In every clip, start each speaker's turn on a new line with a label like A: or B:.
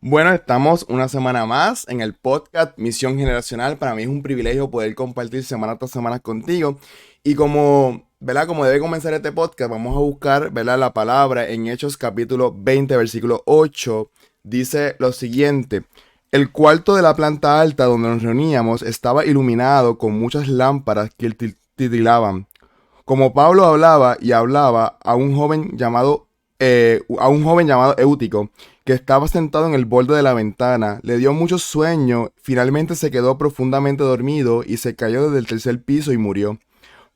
A: Bueno, estamos una semana más en el podcast Misión Generacional. Para mí es un privilegio poder compartir semana tras semana contigo. Y como, ¿verdad? Como debe comenzar este podcast, vamos a buscar, ¿verdad? La palabra en Hechos capítulo 20, versículo 8. Dice lo siguiente. El cuarto de la planta alta donde nos reuníamos estaba iluminado con muchas lámparas que titilaban. Como Pablo hablaba y hablaba a un joven llamado Eutico, que estaba sentado en el borde de la ventana, le dio mucho sueño, finalmente se quedó profundamente dormido y se cayó desde el tercer piso y murió.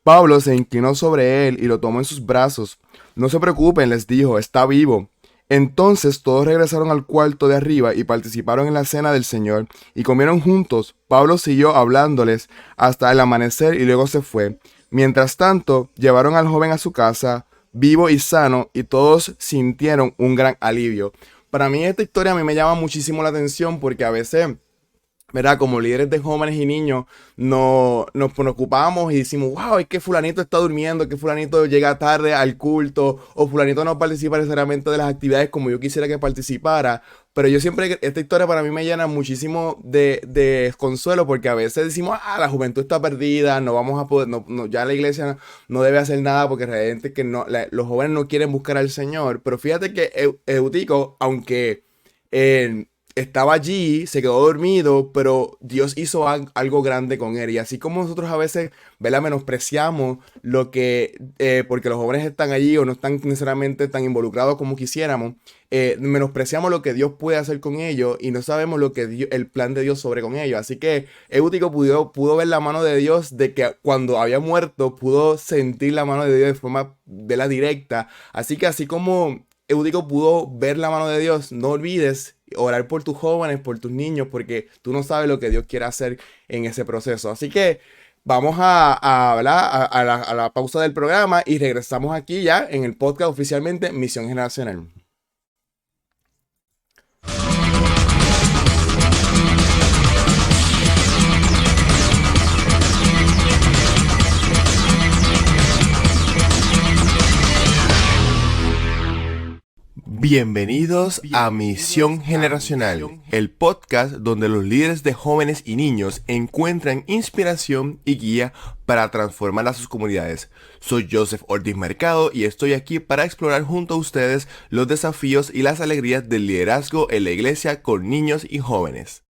A: Pablo se inclinó sobre él y lo tomó en sus brazos. No se preocupen, les dijo, está vivo. Entonces todos regresaron al cuarto de arriba y participaron en la cena del Señor y comieron juntos. Pablo siguió hablándoles hasta el amanecer y luego se fue. Mientras tanto, llevaron al joven a su casa, vivo y sano, y todos sintieron un gran alivio. Para mí esta historia a mí me llama muchísimo la atención porque a veces, ¿verdad? Como líderes de jóvenes y niños, nos preocupamos y decimos, wow, es que fulanito está durmiendo, que fulanito llega tarde al culto, o fulanito no participa necesariamente de las actividades como yo quisiera que participara. Pero yo siempre, esta historia para mí me llena muchísimo de consuelo, porque a veces decimos, la juventud está perdida, no vamos a poder, ya la iglesia no debe hacer nada porque realmente que no, los jóvenes no quieren buscar al Señor. Pero fíjate que Eutico, aunque estaba allí, se quedó dormido, pero Dios hizo algo grande con él. Y así como nosotros a veces, ¿verdad? Menospreciamos lo que, porque los jóvenes están allí o no están necesariamente tan involucrados como quisiéramos, menospreciamos lo que Dios puede hacer con ellos y no sabemos lo que el plan de Dios sobre con ellos. Así que Eutico pudo ver la mano de Dios de que cuando había muerto, pudo sentir la mano de Dios de forma de la directa. Así que así como Eutico pudo ver la mano de Dios, no olvides orar por tus jóvenes, por tus niños, porque tú no sabes lo que Dios quiere hacer en ese proceso. Así que vamos ¿verdad? A la pausa del programa y regresamos aquí ya en el podcast oficialmente Misión Generacional. Bienvenidos a Misión Generacional, el podcast donde los líderes de jóvenes y niños encuentran inspiración y guía para transformar a sus comunidades. Soy Joseph Ortiz Mercado y estoy aquí para explorar junto a ustedes los desafíos y las alegrías del liderazgo en la iglesia con niños y jóvenes.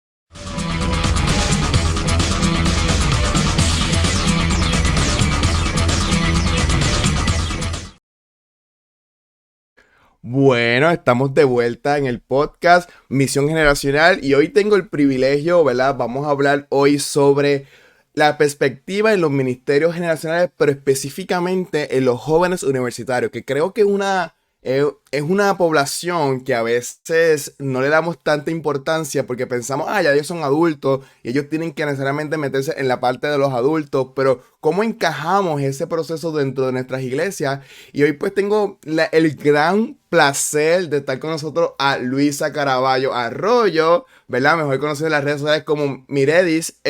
A: Bueno, estamos de vuelta en el podcast Misión Generacional y hoy tengo el privilegio, ¿verdad? Vamos a hablar hoy sobre la perspectiva en los ministerios generacionales, pero específicamente en los jóvenes universitarios, que creo que es una población que a veces no le damos tanta importancia porque pensamos, ya ellos son adultos y ellos tienen que necesariamente meterse en la parte de los adultos, pero ¿cómo encajamos ese proceso dentro de nuestras iglesias? Y hoy pues tengo el gran placer de estar con nosotros a Luisa Caraballo Arroyo, ¿verdad? Mejor conocida en las redes sociales como Miredis.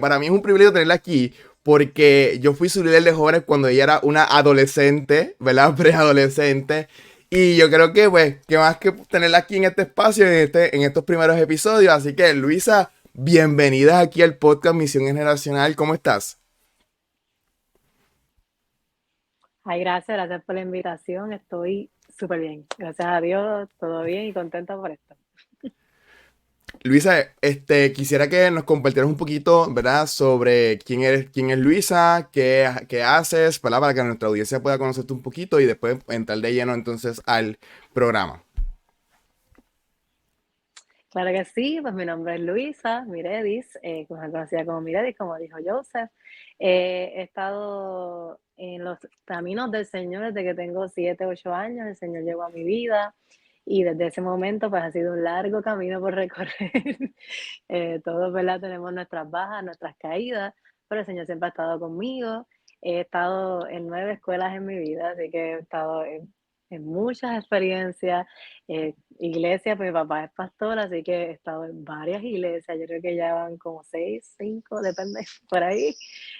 A: Para mí es un privilegio tenerla aquí porque yo fui su líder de jóvenes cuando ella era una adolescente, ¿verdad? Preadolescente. Y yo creo que, pues, que más que tenerla aquí en este espacio, en estos primeros episodios. Así que, Luisa, bienvenida aquí al podcast Misión Generacional. ¿Cómo estás?
B: Ay, gracias por la invitación. Estoy súper bien. Gracias a Dios, todo bien y contenta por esto.
A: Luisa, quisiera que nos compartieras un poquito, ¿verdad? Sobre quién es Luisa, qué haces, ¿verdad? Para que nuestra audiencia pueda conocerte un poquito y después entrar de lleno entonces al programa.
B: Claro que sí, pues mi nombre es Luisa Miredis, mejor conocida como Miredis, como dijo Joseph. He estado en los caminos del Señor desde que tengo 7, 8 años. El Señor llegó a mi vida y desde ese momento pues ha sido un largo camino por recorrer. Todos, ¿verdad? Tenemos nuestras bajas, nuestras caídas, pero el Señor siempre ha estado conmigo. He estado en 9 escuelas en mi vida, así que he estado en muchas experiencias. Iglesia, pues mi papá es pastor, así que he estado en varias iglesias. Yo creo que ya van como 6, 5, depende, por ahí.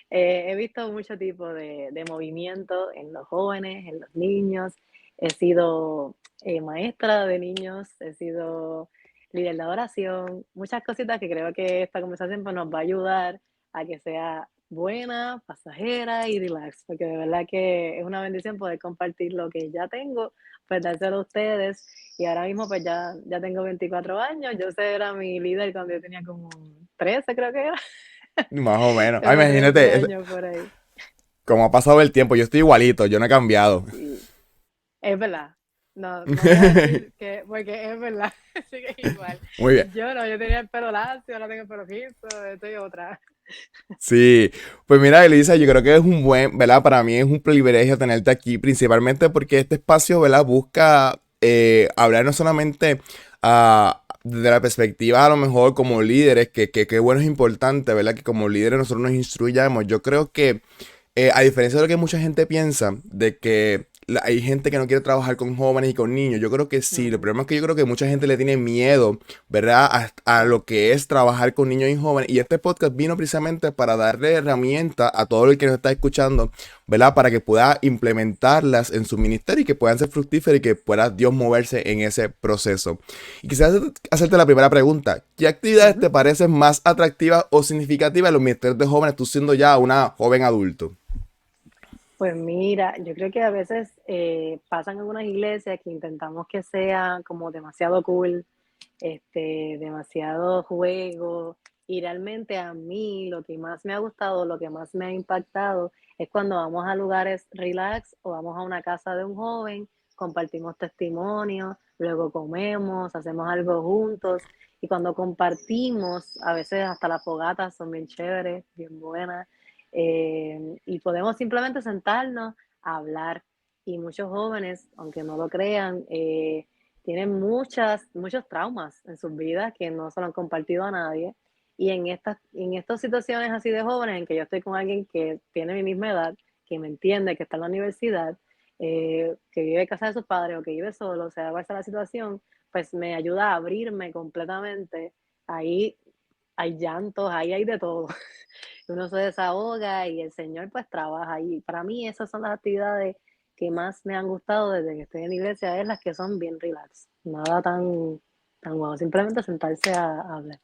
B: He visto mucho tipo de movimiento en los jóvenes, en los niños. He sido maestra de niños, he sido líder de adoración, muchas cositas que creo que esta conversación pues, nos va a ayudar a que sea buena, pasajera y relax, porque de verdad que es una bendición poder compartir lo que ya tengo, pues dárselo a ustedes. Y ahora mismo pues ya tengo 24 años, yo sé, era mi líder cuando yo tenía como 13 creo que era,
A: Más o menos. Ay,
B: como 13
A: imagínate,
B: años por ahí.
A: como ha pasado el tiempo, yo estoy igualito, yo no he cambiado.
B: Sí, es verdad. No, no voy a decir que, porque es verdad, sigue igual.
A: Muy bien.
B: Yo no, yo tenía el pelo lacio, ahora tengo el pelo liso, estoy otra.
A: Sí, pues mira, Elisa, yo creo que es un buen, ¿verdad? Para mí es un privilegio tenerte aquí, principalmente porque este espacio, ¿verdad? Busca hablar no solamente desde la perspectiva a lo mejor como líderes, que bueno es importante, ¿verdad? Que como líderes nosotros nos instruyamos. Yo creo que a diferencia de lo que mucha gente piensa, de que hay gente que no quiere trabajar con jóvenes y con niños, yo creo que sí. El
B: Ujú,
A: problema es que yo creo que mucha gente le tiene miedo, ¿verdad? A lo que es trabajar con niños y jóvenes. Y este podcast vino precisamente para darle herramientas a todo el que nos está escuchando, ¿verdad? Para que pueda implementarlas en su ministerio y que puedan ser fructíferas y que pueda Dios moverse en ese proceso. Y quisiera hacerte la primera pregunta. ¿Qué actividades
B: ujú.
A: te parecen más atractivas o significativas en los ministerios de jóvenes, tú siendo ya una joven adulto?
B: Pues mira, yo creo que a veces pasan en algunas iglesias que intentamos que sea como demasiado cool, demasiado juego, y realmente a mí lo que más me ha gustado, lo que más me ha impactado es cuando vamos a lugares relax o vamos a una casa de un joven, compartimos testimonios, luego comemos, hacemos algo juntos, y cuando compartimos, a veces hasta las fogatas son bien chéveres, bien buenas, y podemos simplemente sentarnos a hablar. Y muchos jóvenes, aunque no lo crean, tienen muchos traumas en sus vidas que no se lo han compartido a nadie. Y en estas situaciones así de jóvenes, en que yo estoy con alguien que tiene mi misma edad, que me entiende, que está en la universidad, que vive en casa de sus padres o que vive solo, o sea, cuál sea la situación, pues me ayuda a abrirme completamente. Ahí hay llantos, ahí hay de todo. Uno se desahoga y el Señor pues trabaja. Y para mí esas son las actividades que más me han gustado desde que estoy en la iglesia, es las que son bien relax, nada tan guau, simplemente sentarse a hablar.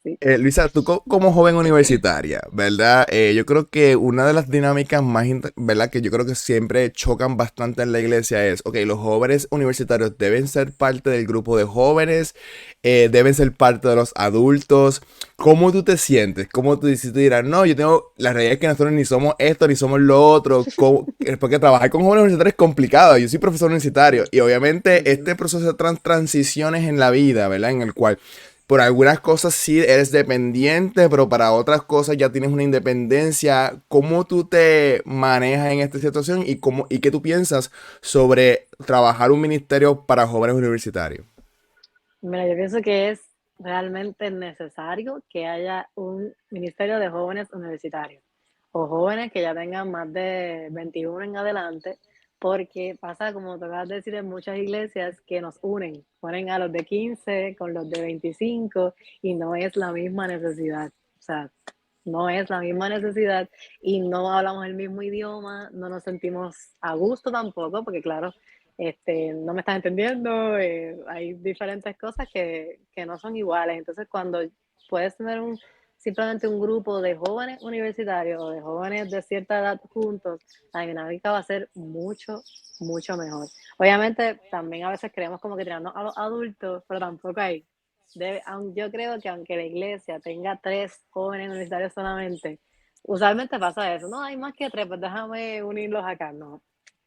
B: Sí.
A: Luisa, tú como joven universitaria, ¿verdad? Yo creo que una de las dinámicas más, ¿verdad? Que yo creo que siempre chocan bastante en la iglesia es, ok, los jóvenes universitarios deben ser parte del grupo de jóvenes, deben ser parte de los adultos. ¿Cómo tú te sientes? ¿Cómo tú dices? Tú dirás, no, yo tengo, la realidad es que nosotros ni somos esto, ni somos lo otro, porque trabajar con jóvenes universitarios es complicado. Yo soy profesor universitario y obviamente
B: Ujú.
A: este proceso de transiciones en la vida, ¿verdad? En el cual por algunas cosas sí eres dependiente, pero para otras cosas ya tienes una independencia. ¿Cómo tú te manejas en esta situación y qué tú piensas sobre trabajar un ministerio para jóvenes universitarios?
B: Mira, yo pienso que es realmente necesario que haya un ministerio de jóvenes universitarios o jóvenes que ya tengan más de 21 en adelante, porque pasa, como te acabas de decir, en muchas iglesias que nos unen, ponen a los de 15 con los de 25 y no es la misma necesidad. O sea, no es la misma necesidad y no hablamos el mismo idioma, no nos sentimos a gusto tampoco, porque claro, no me estás entendiendo, hay diferentes cosas que no son iguales. Entonces, cuando puedes tener simplemente un grupo de jóvenes universitarios o de jóvenes de cierta edad juntos, la dinámica va a ser mucho, mucho mejor. Obviamente, también a veces creemos como que tirarnos a los adultos, pero tampoco hay. Yo creo que aunque la iglesia tenga 3 jóvenes universitarios solamente, usualmente pasa eso. No hay más que 3, pues déjame unirlos acá. No,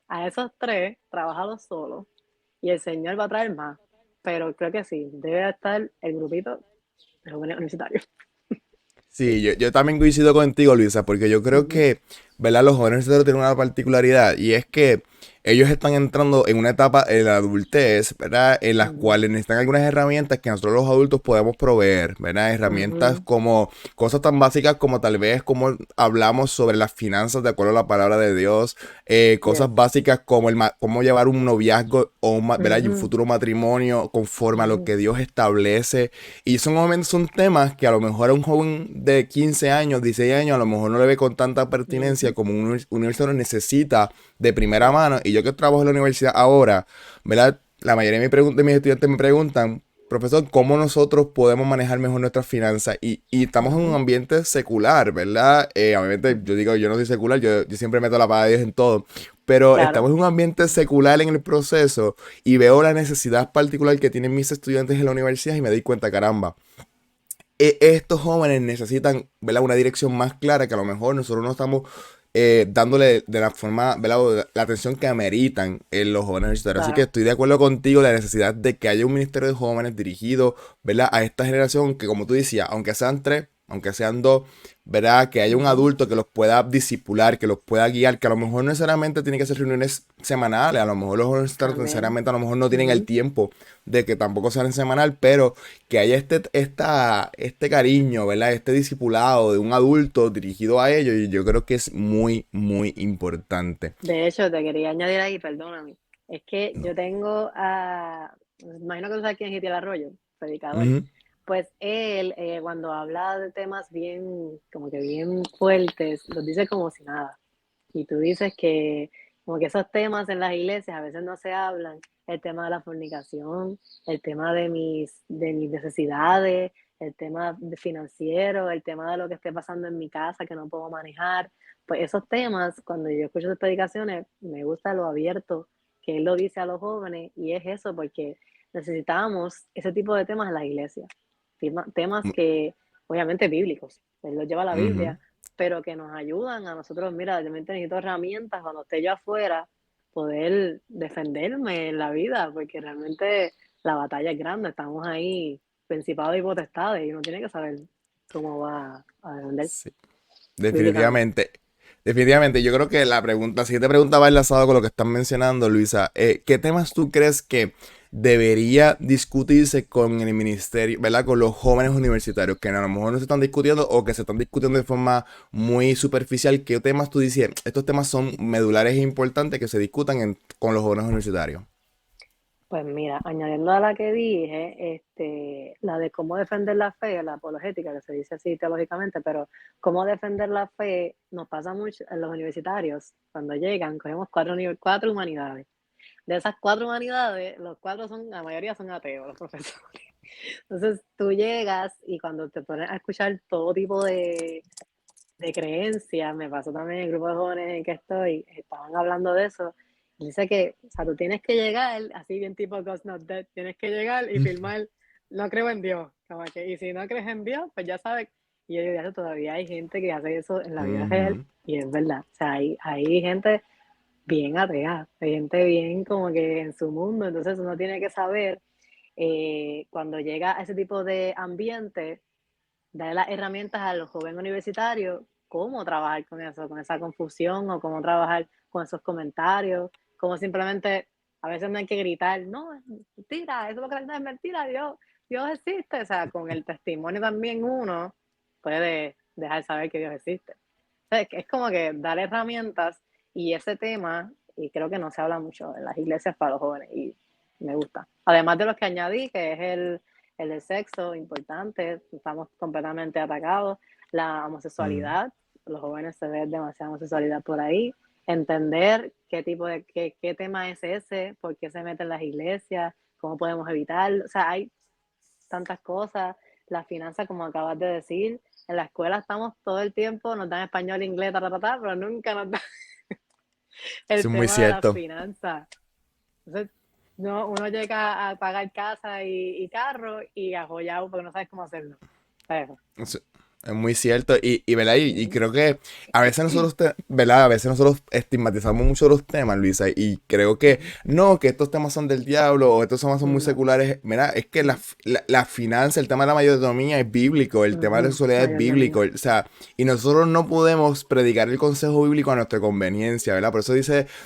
B: a esos 3, trabajalos solo y el Señor va a traer más. Pero creo que sí, debe estar el grupito de jóvenes universitarios. Sí.
A: Sí, yo también coincido contigo, Luisa, porque yo creo
B: Ujú,
A: que, ¿verdad? Los jóvenes universitarios tienen una particularidad y es que ellos están entrando en una etapa en la adultez, ¿verdad? En las
B: ujú,
A: cuales necesitan algunas herramientas que nosotros los adultos podemos proveer, ¿verdad? Herramientas
B: ujú.
A: como cosas tan básicas como tal vez como hablamos sobre las finanzas de acuerdo a la palabra de Dios,
B: Yes.
A: cosas básicas como cómo llevar un noviazgo o ¿verdad? Y un
B: Ujú,
A: futuro matrimonio conforme a lo
B: ujú,
A: que Dios establece y son temas que a lo mejor a un joven de 15 años, 16 años, a lo mejor no le ve con tanta pertinencia
B: ujú.
A: como un universitario necesita de primera mano. Y yo que trabajo en la universidad ahora, ¿verdad? La mayoría de mis estudiantes me preguntan, profesor, cómo nosotros podemos manejar mejor nuestras finanzas y estamos en un
B: Ujú.
A: ambiente secular, ¿verdad? Obviamente, yo digo, yo no soy secular, yo siempre meto la pata de Dios en todo, pero
B: Claro,
A: estamos en un ambiente secular en el proceso y veo la necesidad particular que tienen mis estudiantes en la universidad y me doy cuenta, caramba, estos jóvenes necesitan, ¿verdad? Una dirección más clara que a lo mejor nosotros no estamos dándole de la forma, ¿verdad? O la atención que ameritan en los jóvenes universitarios. Así que
B: claro.
A: estoy de acuerdo contigo en la necesidad de que haya un ministerio de jóvenes dirigido, ¿verdad? A esta generación que, como tú decías, aunque sean tres, aunque sean dos, ¿verdad? Que haya un
B: Ujú.
A: adulto que los pueda disipular, que los pueda guiar, que a lo mejor no necesariamente tiene que ser reuniones semanales, a lo mejor los jóvenes universitarios
B: También.
A: necesariamente a lo mejor no tienen el
B: Ujú.
A: tiempo de que tampoco sean semanal, pero que haya este cariño, ¿verdad? Este discipulado de un adulto dirigido a ellos, y yo creo que es muy, muy importante.
B: De hecho, te quería añadir ahí, perdóname, es que
A: No.
B: yo tengo a, imagino que tú sabes quién es Itiel Arroyo, predicador.
A: Ujú.
B: Pues él, cuando habla de temas bien, como que bien fuertes, los dice como si nada. Y tú dices que como que esos temas en las iglesias a veces no se hablan, el tema de la fornicación, el tema de mis necesidades, el tema financiero, el tema de lo que esté pasando en mi casa que no puedo manejar. Pues esos temas, cuando yo escucho sus predicaciones, me gusta lo abierto que él lo dice a los jóvenes y es eso, porque necesitamos ese tipo de temas en la iglesia. Temas que obviamente bíblicos, él los lleva a la
A: Ujú.
B: Biblia, pero que nos ayudan a nosotros, mira, yo necesito herramientas cuando esté yo afuera, poder defenderme en la vida, porque realmente la batalla es grande, estamos ahí, principados y potestades, y uno tiene que saber cómo va a defender
A: Sí.
B: bíblicamente.
A: Definitivamente. Definitivamente, yo creo que la siguiente pregunta va enlazada con lo que están mencionando, Luisa. ¿Qué temas tú crees que debería discutirse con el ministerio, ¿verdad? Con los jóvenes universitarios, que a lo mejor no se están discutiendo o que se están discutiendo de forma muy superficial? ¿Qué temas tú dices? Estos temas son medulares e importantes que se discutan con los jóvenes universitarios.
B: Pues mira, añadiendo a la que dije, la de cómo defender la fe, la apologética, que se dice así teológicamente, pero cómo defender la fe nos pasa mucho en los universitarios. Cuando llegan, cogemos cuatro humanidades. De esas cuatro humanidades, los cuatro son, la mayoría son ateos, los profesores. Entonces tú llegas y cuando te pones a escuchar todo tipo de creencias, me pasó también en el grupo de jóvenes en que estoy, estaban hablando de eso. Dice que, o sea, tú tienes que llegar, así bien tipo Ghost Not Dead, tienes que llegar y filmar, no creo en Dios, como que, y si no crees en Dios, pues ya sabes. Y yo digo, todavía hay gente que hace eso en la vida real,
A: Ujú.
B: y es verdad. O sea, hay gente bien atea, hay gente bien como que en su mundo, entonces uno tiene que saber cuando llega a ese tipo de ambiente, darle las herramientas a los jóvenes universitarios, cómo trabajar con eso, con esa confusión o cómo trabajar con esos comentarios, cómo simplemente, a veces no hay que gritar, no, es mentira, eso es lo que es mentira, Dios existe, o sea, con el testimonio también uno puede dejar saber que Dios existe. O sea, es como que dar herramientas y ese tema, y creo que no se habla mucho en las iglesias para los jóvenes y me gusta. Además de los que añadí, que es el del sexo, importante, estamos completamente atacados, la
A: Ujú.
B: homosexualidad, los jóvenes se ven demasiada homosexualidad por ahí, entender qué tema es ese, por qué se meten las iglesias, cómo podemos evitarlo, o sea, hay tantas cosas, la finanza, como acabas de decir, en la escuela estamos todo el tiempo, nos dan español, inglés, pero nunca nos dan
A: Eso
B: el
A: es muy
B: tema de las
A: cierto.
B: finanzas. Entonces, no, uno llega a pagar casa y carro y ajoyado porque no sabes cómo hacerlo. Eso.
A: Eso es muy cierto. ¿Verdad? Y
B: Ujú.
A: creo que a veces nosotros, ¿verdad? A veces nosotros estigmatizamos mucho los temas, Luisa. Y creo que
B: Ujú.
A: no, que estos temas son del diablo o estos temas son muy
B: No.
A: seculares. Mira, es que la finanza, el tema de la mayordomía es bíblico, el tema de la
B: Ujú.
A: sexualidad es bíblico.
B: Mayordomía.
A: O sea, y nosotros no podemos predicar el consejo bíblico a nuestra conveniencia, ¿verdad? Por eso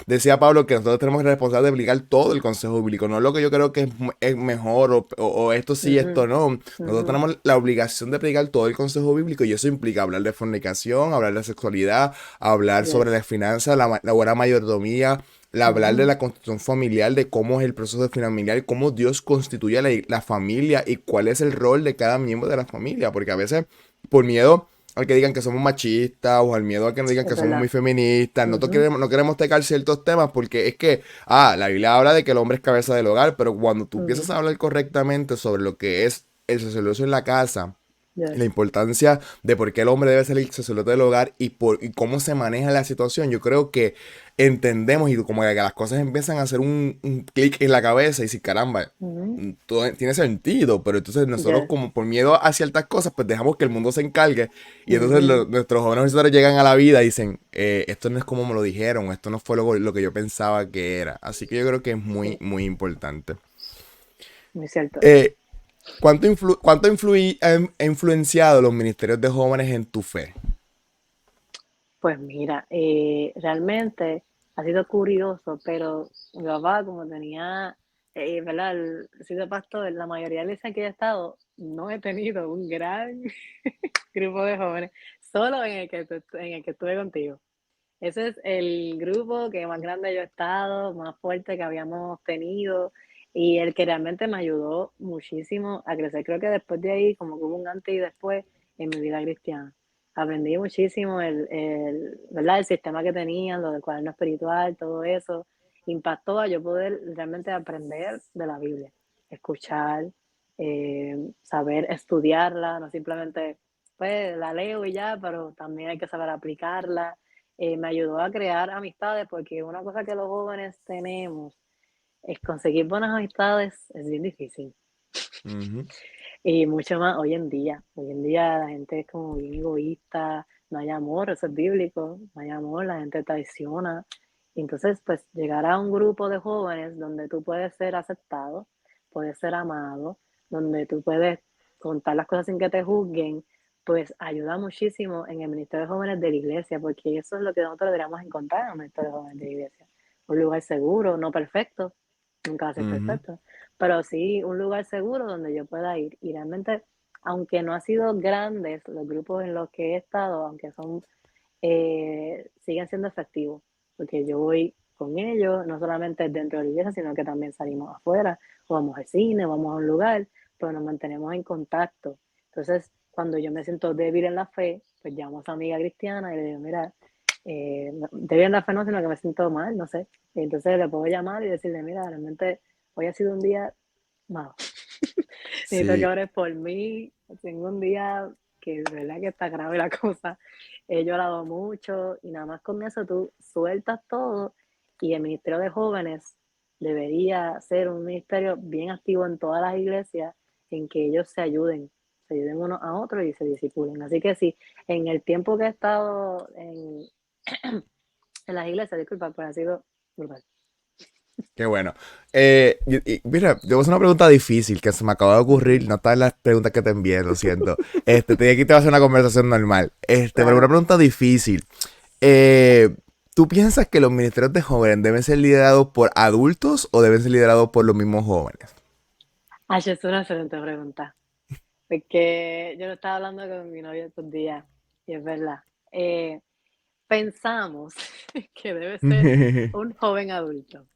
A: decía Pablo que nosotros tenemos la responsabilidad de aplicar todo el consejo bíblico, no lo que yo creo que es mejor o esto sí,
B: Ujú.
A: esto no. Nosotros
B: Ujú.
A: tenemos la obligación de predicar todo el consejo bíblico y eso implica hablar de fornicación, hablar de sexualidad, hablar sobre
B: Yes.
A: las finanzas, la buena mayordomía, hablar de
B: Ujú.
A: la constitución familiar, de cómo es el proceso familiar, cómo Dios constituye la familia y cuál es el rol de cada miembro de la familia, porque a veces por miedo al que digan que somos machistas o al miedo a que nos digan
B: Es
A: que somos muy
B: verdad.
A: feministas.
B: Ujú,
A: No queremos tocar ciertos temas porque es que, la Biblia habla de que el hombre es cabeza del hogar, pero cuando tú empiezas
B: ujú,
A: a hablar correctamente sobre lo que es el sacerdocio en la casa,
B: yes,
A: la importancia de por qué el hombre debe ser el sacerdote del hogar y cómo se maneja la situación, yo creo que entendemos y como que las cosas empiezan a hacer un clic en la cabeza y decir, caramba,
B: ujú,
A: todo tiene sentido, pero entonces nosotros
B: yes,
A: como por miedo a ciertas cosas, pues dejamos que el mundo se encargue y entonces
B: ujú,
A: nuestros jóvenes universitarios llegan a la vida y dicen, esto no es como me lo dijeron, esto no fue lo que yo pensaba que era. Así que yo creo que es muy,
B: sí,
A: muy importante.
B: muy cierto.
A: Eh, ¿Cuánto ha influenciado los ministerios de jóvenes en tu fe?
B: Pues mira, realmente ha sido curioso, pero mi papá, como tenía, ¿verdad? He sido pastor, la mayoría de las veces que he estado, no he tenido un gran grupo de jóvenes, solo en el que estuve contigo. Ese es el grupo que más grande yo he estado, más fuerte que habíamos tenido y el que realmente me ayudó muchísimo a crecer. Creo que después de ahí, como que hubo un antes y después en mi vida cristiana. Aprendí muchísimo ¿verdad? El sistema que tenían, lo del cuaderno espiritual, todo eso. Impactó a yo poder realmente aprender de la Biblia, escuchar, saber estudiarla, no simplemente, pues la leo y ya, pero también hay que saber aplicarla. Me ayudó a crear amistades, porque una cosa que los jóvenes tenemos es conseguir buenas amistades, es bien difícil.
A: Ujú,
B: Y mucho más hoy en día. Hoy en día la gente es como bien egoísta, no hay amor, eso es bíblico, no hay amor, la gente traiciona. Entonces, pues llegar a un grupo de jóvenes donde tú puedes ser aceptado, puedes ser amado, donde tú puedes contar las cosas sin que te juzguen, pues ayuda muchísimo en el Ministerio de Jóvenes de la iglesia, porque eso es lo que nosotros deberíamos encontrar en el Ministerio de Jóvenes de la iglesia. Un lugar seguro, no perfecto, nunca va a ser
A: ujú.
B: perfecto, pero sí un lugar seguro donde yo pueda ir. Y realmente, aunque no han sido grandes los grupos en los que he estado, aunque son, siguen siendo efectivos, porque yo voy con ellos, no solamente dentro de la iglesia, sino que también salimos afuera, o vamos al cine, vamos a un lugar, pero nos mantenemos en contacto. Entonces, cuando yo me siento débil en la fe, pues llamo a esa amiga cristiana y le digo, mira, débil en la fe no, sino que me siento mal, no sé. Y entonces le puedo llamar y decirle, mira, realmente hoy ha sido un día malo. Necesito que
A: Sí,
B: ores por mí. Tengo un día que de verdad que está grave la cosa. He llorado mucho y nada más con eso tú sueltas todo y el Ministerio de Jóvenes debería ser un ministerio bien activo en todas las iglesias en que ellos se ayuden unos a otros y se disipulen. Así que sí, en el tiempo que he estado en las iglesias, disculpa, pues ha sido brutal.
A: qué bueno. Mira, te voy a hacer una pregunta difícil que se me acaba de
B: Ujú,
A: ocurrir. No está en las preguntas que te envié, lo siento. Aquí te voy a hacer una conversación normal. Pero una
B: claro.
A: pregunta difícil. Eh, ¿Tú piensas que los ministerios de jóvenes deben ser liderados por adultos o deben ser liderados por los mismos jóvenes?
B: Ay, es una excelente pregunta. Porque yo lo estaba hablando con mi novio estos días y es verdad. Eh, Pensamos que debe ser un joven adulto.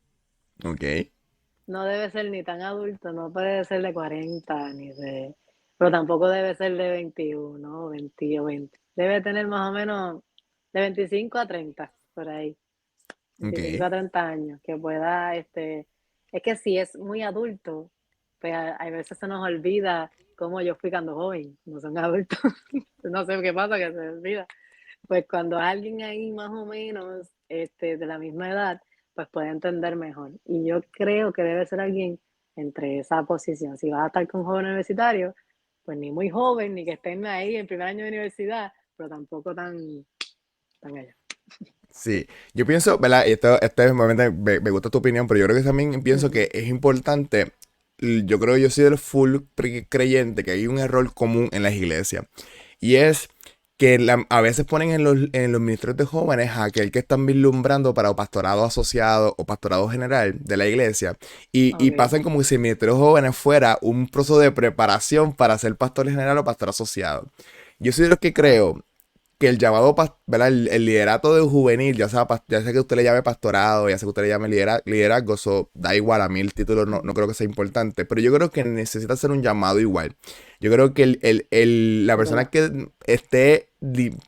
A: Ok.
B: No debe ser ni tan adulto, no puede ser de 40 ni de, pero tampoco debe ser de 21 o 20 o 20. Debe tener más o menos de 25 a 30 por ahí. 25
A: Ok.
B: a 30 años, que pueda, es que si es muy adulto, pues a veces se nos olvida cómo yo fui cuando joven, no son adultos, no sé qué pasa, que se me olvida. Pues cuando alguien ahí más o menos, de la misma edad, pues puede entender mejor. Y yo creo que debe ser alguien entre esa posición. Si vas a estar con joven universitario, pues ni muy joven, ni que estén ahí en primer año de universidad, pero tampoco tan allá.
A: Sí, yo pienso, ¿verdad? Y esto me gusta tu opinión, pero yo creo que también pienso
B: Ujú,
A: que es importante. Yo creo que yo soy del full creyente que hay un error común en las iglesias. Y es que a veces ponen en los ministerios de jóvenes a aquel que están vislumbrando para pastorado asociado o pastorado general de la iglesia. Y
B: ok.
A: pasan como si el ministerio de jóvenes fuera un proceso de preparación para ser pastor general o pastor asociado. Yo soy de los que creo que el llamado, ¿verdad? El liderato de juvenil, ya sea que usted le llame pastorado, ya sea que usted le llame liderazgo, eso da igual, a mí el título no
B: Ujú,
A: creo que sea importante, pero yo creo que necesita ser un llamado igual. Yo creo que la
B: es
A: persona
B: verdad.
A: que esté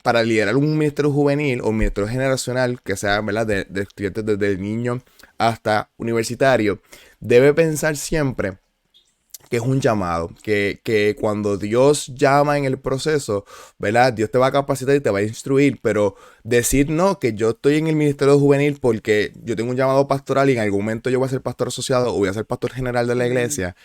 A: para liderar un ministerio juvenil o un ministerio generacional, que sea, ¿verdad?, de estudiantes desde el niño hasta universitario, debe pensar siempre que es un llamado, que cuando Dios llama en el proceso, ¿verdad? Dios te va a capacitar y te va a instruir, pero decir no, que yo estoy en el ministerio juvenil porque yo tengo un llamado pastoral y en algún momento yo voy a ser pastor asociado o voy a ser pastor general de la
B: Mm,
A: iglesia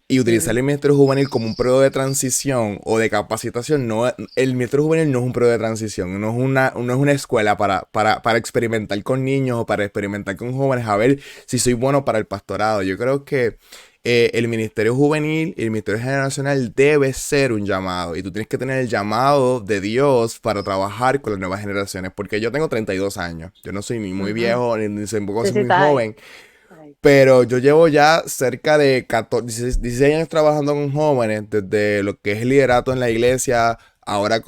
A: y utilizar
B: ujú,
A: el ministerio juvenil como un periodo de transición o de capacitación, no, el ministerio juvenil no es un periodo de transición, no es una escuela para experimentar con niños o para experimentar con jóvenes a ver si soy bueno para el pastorado. Yo creo que el ministerio juvenil y el ministerio generacional debe ser un llamado y tú tienes que tener el llamado de Dios para trabajar con las nuevas generaciones, porque yo tengo 32 años, yo no soy ni muy
B: ujú.
A: viejo ni tampoco
B: Sí,
A: soy
B: sí,
A: muy
B: está ahí.
A: joven,
B: Ahí.
A: pero yo llevo ya cerca de 14, 16 años trabajando con jóvenes, desde lo que es el liderato en la iglesia, ahora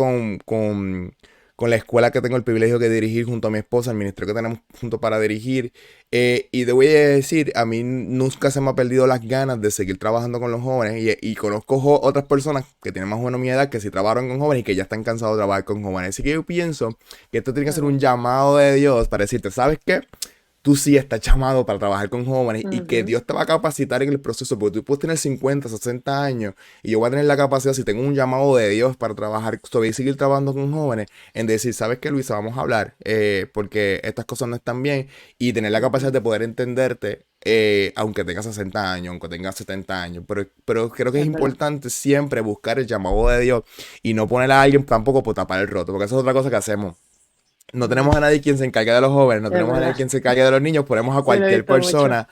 A: con la escuela que tengo el privilegio de dirigir junto a mi esposa, el ministerio que tenemos junto para dirigir. Y te voy a decir, a mí nunca se me ha perdido las ganas de seguir trabajando con los jóvenes y conozco otras personas que tienen más o menos mi edad que sí trabajaron con jóvenes y que ya están cansados de trabajar con jóvenes. Así que yo pienso que esto tiene que ser un
B: Ujú,
A: llamado de Dios para decirte, ¿sabes qué? Tú sí estás llamado para trabajar con jóvenes y que
B: ujú,
A: Dios te va a capacitar en el proceso, porque tú puedes tener 50, 60 años y yo voy a tener la capacidad, si tengo un llamado de Dios para trabajar, todavía seguir trabajando con jóvenes, en decir, ¿sabes qué, Luisa? Vamos a hablar, porque estas cosas no están bien y tener la capacidad
B: ujú.
A: de poder entenderte, aunque tengas 60 años, aunque tengas 70 años, pero creo que es
B: Es verdad.
A: importante siempre buscar el llamado de Dios y no poner a alguien tampoco por tapar el roto, porque eso es otra cosa que hacemos. No tenemos
B: Ujú.
A: a nadie quien se encargue de los jóvenes, no
B: Es
A: tenemos a nadie
B: verdad.
A: quien se encargue de los niños, ponemos a
B: Sí, lo he
A: cualquier
B: visto mucho.
A: persona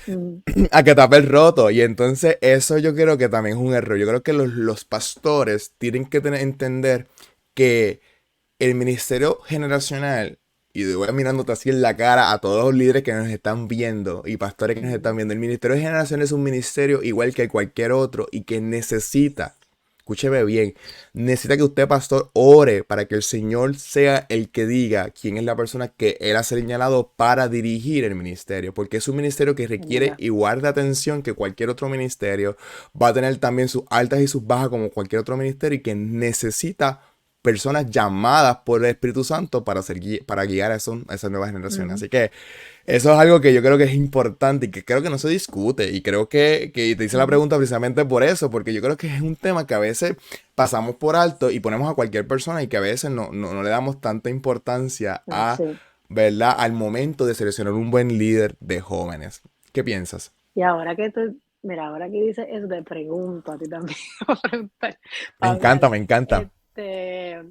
B: Ujú,
A: a que tape el roto. Y entonces eso yo creo que también es un error. Yo creo que los pastores tienen que entender que el ministerio generacional, y voy mirándote así en la cara a todos los líderes que nos están viendo y pastores que nos están
B: ujú,
A: viendo, el ministerio generacional es un ministerio igual que cualquier otro y que necesita, escúcheme bien, necesita que usted, pastor, ore para que el Señor sea el que diga quién es la persona que Él ha señalado para dirigir el ministerio, porque es un ministerio que
B: es
A: requiere
B: verdad.
A: igual de atención que cualquier otro ministerio, va a tener también sus altas y sus bajas como cualquier otro ministerio y que necesita personas llamadas por el Espíritu Santo para, para guiar a esa nueva generación.
B: Ujú,
A: Así que eso es algo que yo creo que es importante y que creo que no se discute. Y creo que te hice la
B: ujú.
A: pregunta precisamente por eso, porque yo creo que es un tema que a veces pasamos por alto y ponemos a cualquier persona y que a veces no le damos tanta importancia
B: No,
A: a,
B: sí.
A: ¿verdad?, al momento de seleccionar un buen líder de jóvenes. ¿Qué piensas?
B: Y ahora que tú, mira, ahora que dices eso, te pregunto a ti también, voy a preguntar,
A: Me
B: para
A: encanta,
B: hablar.
A: me encanta.
B: Este,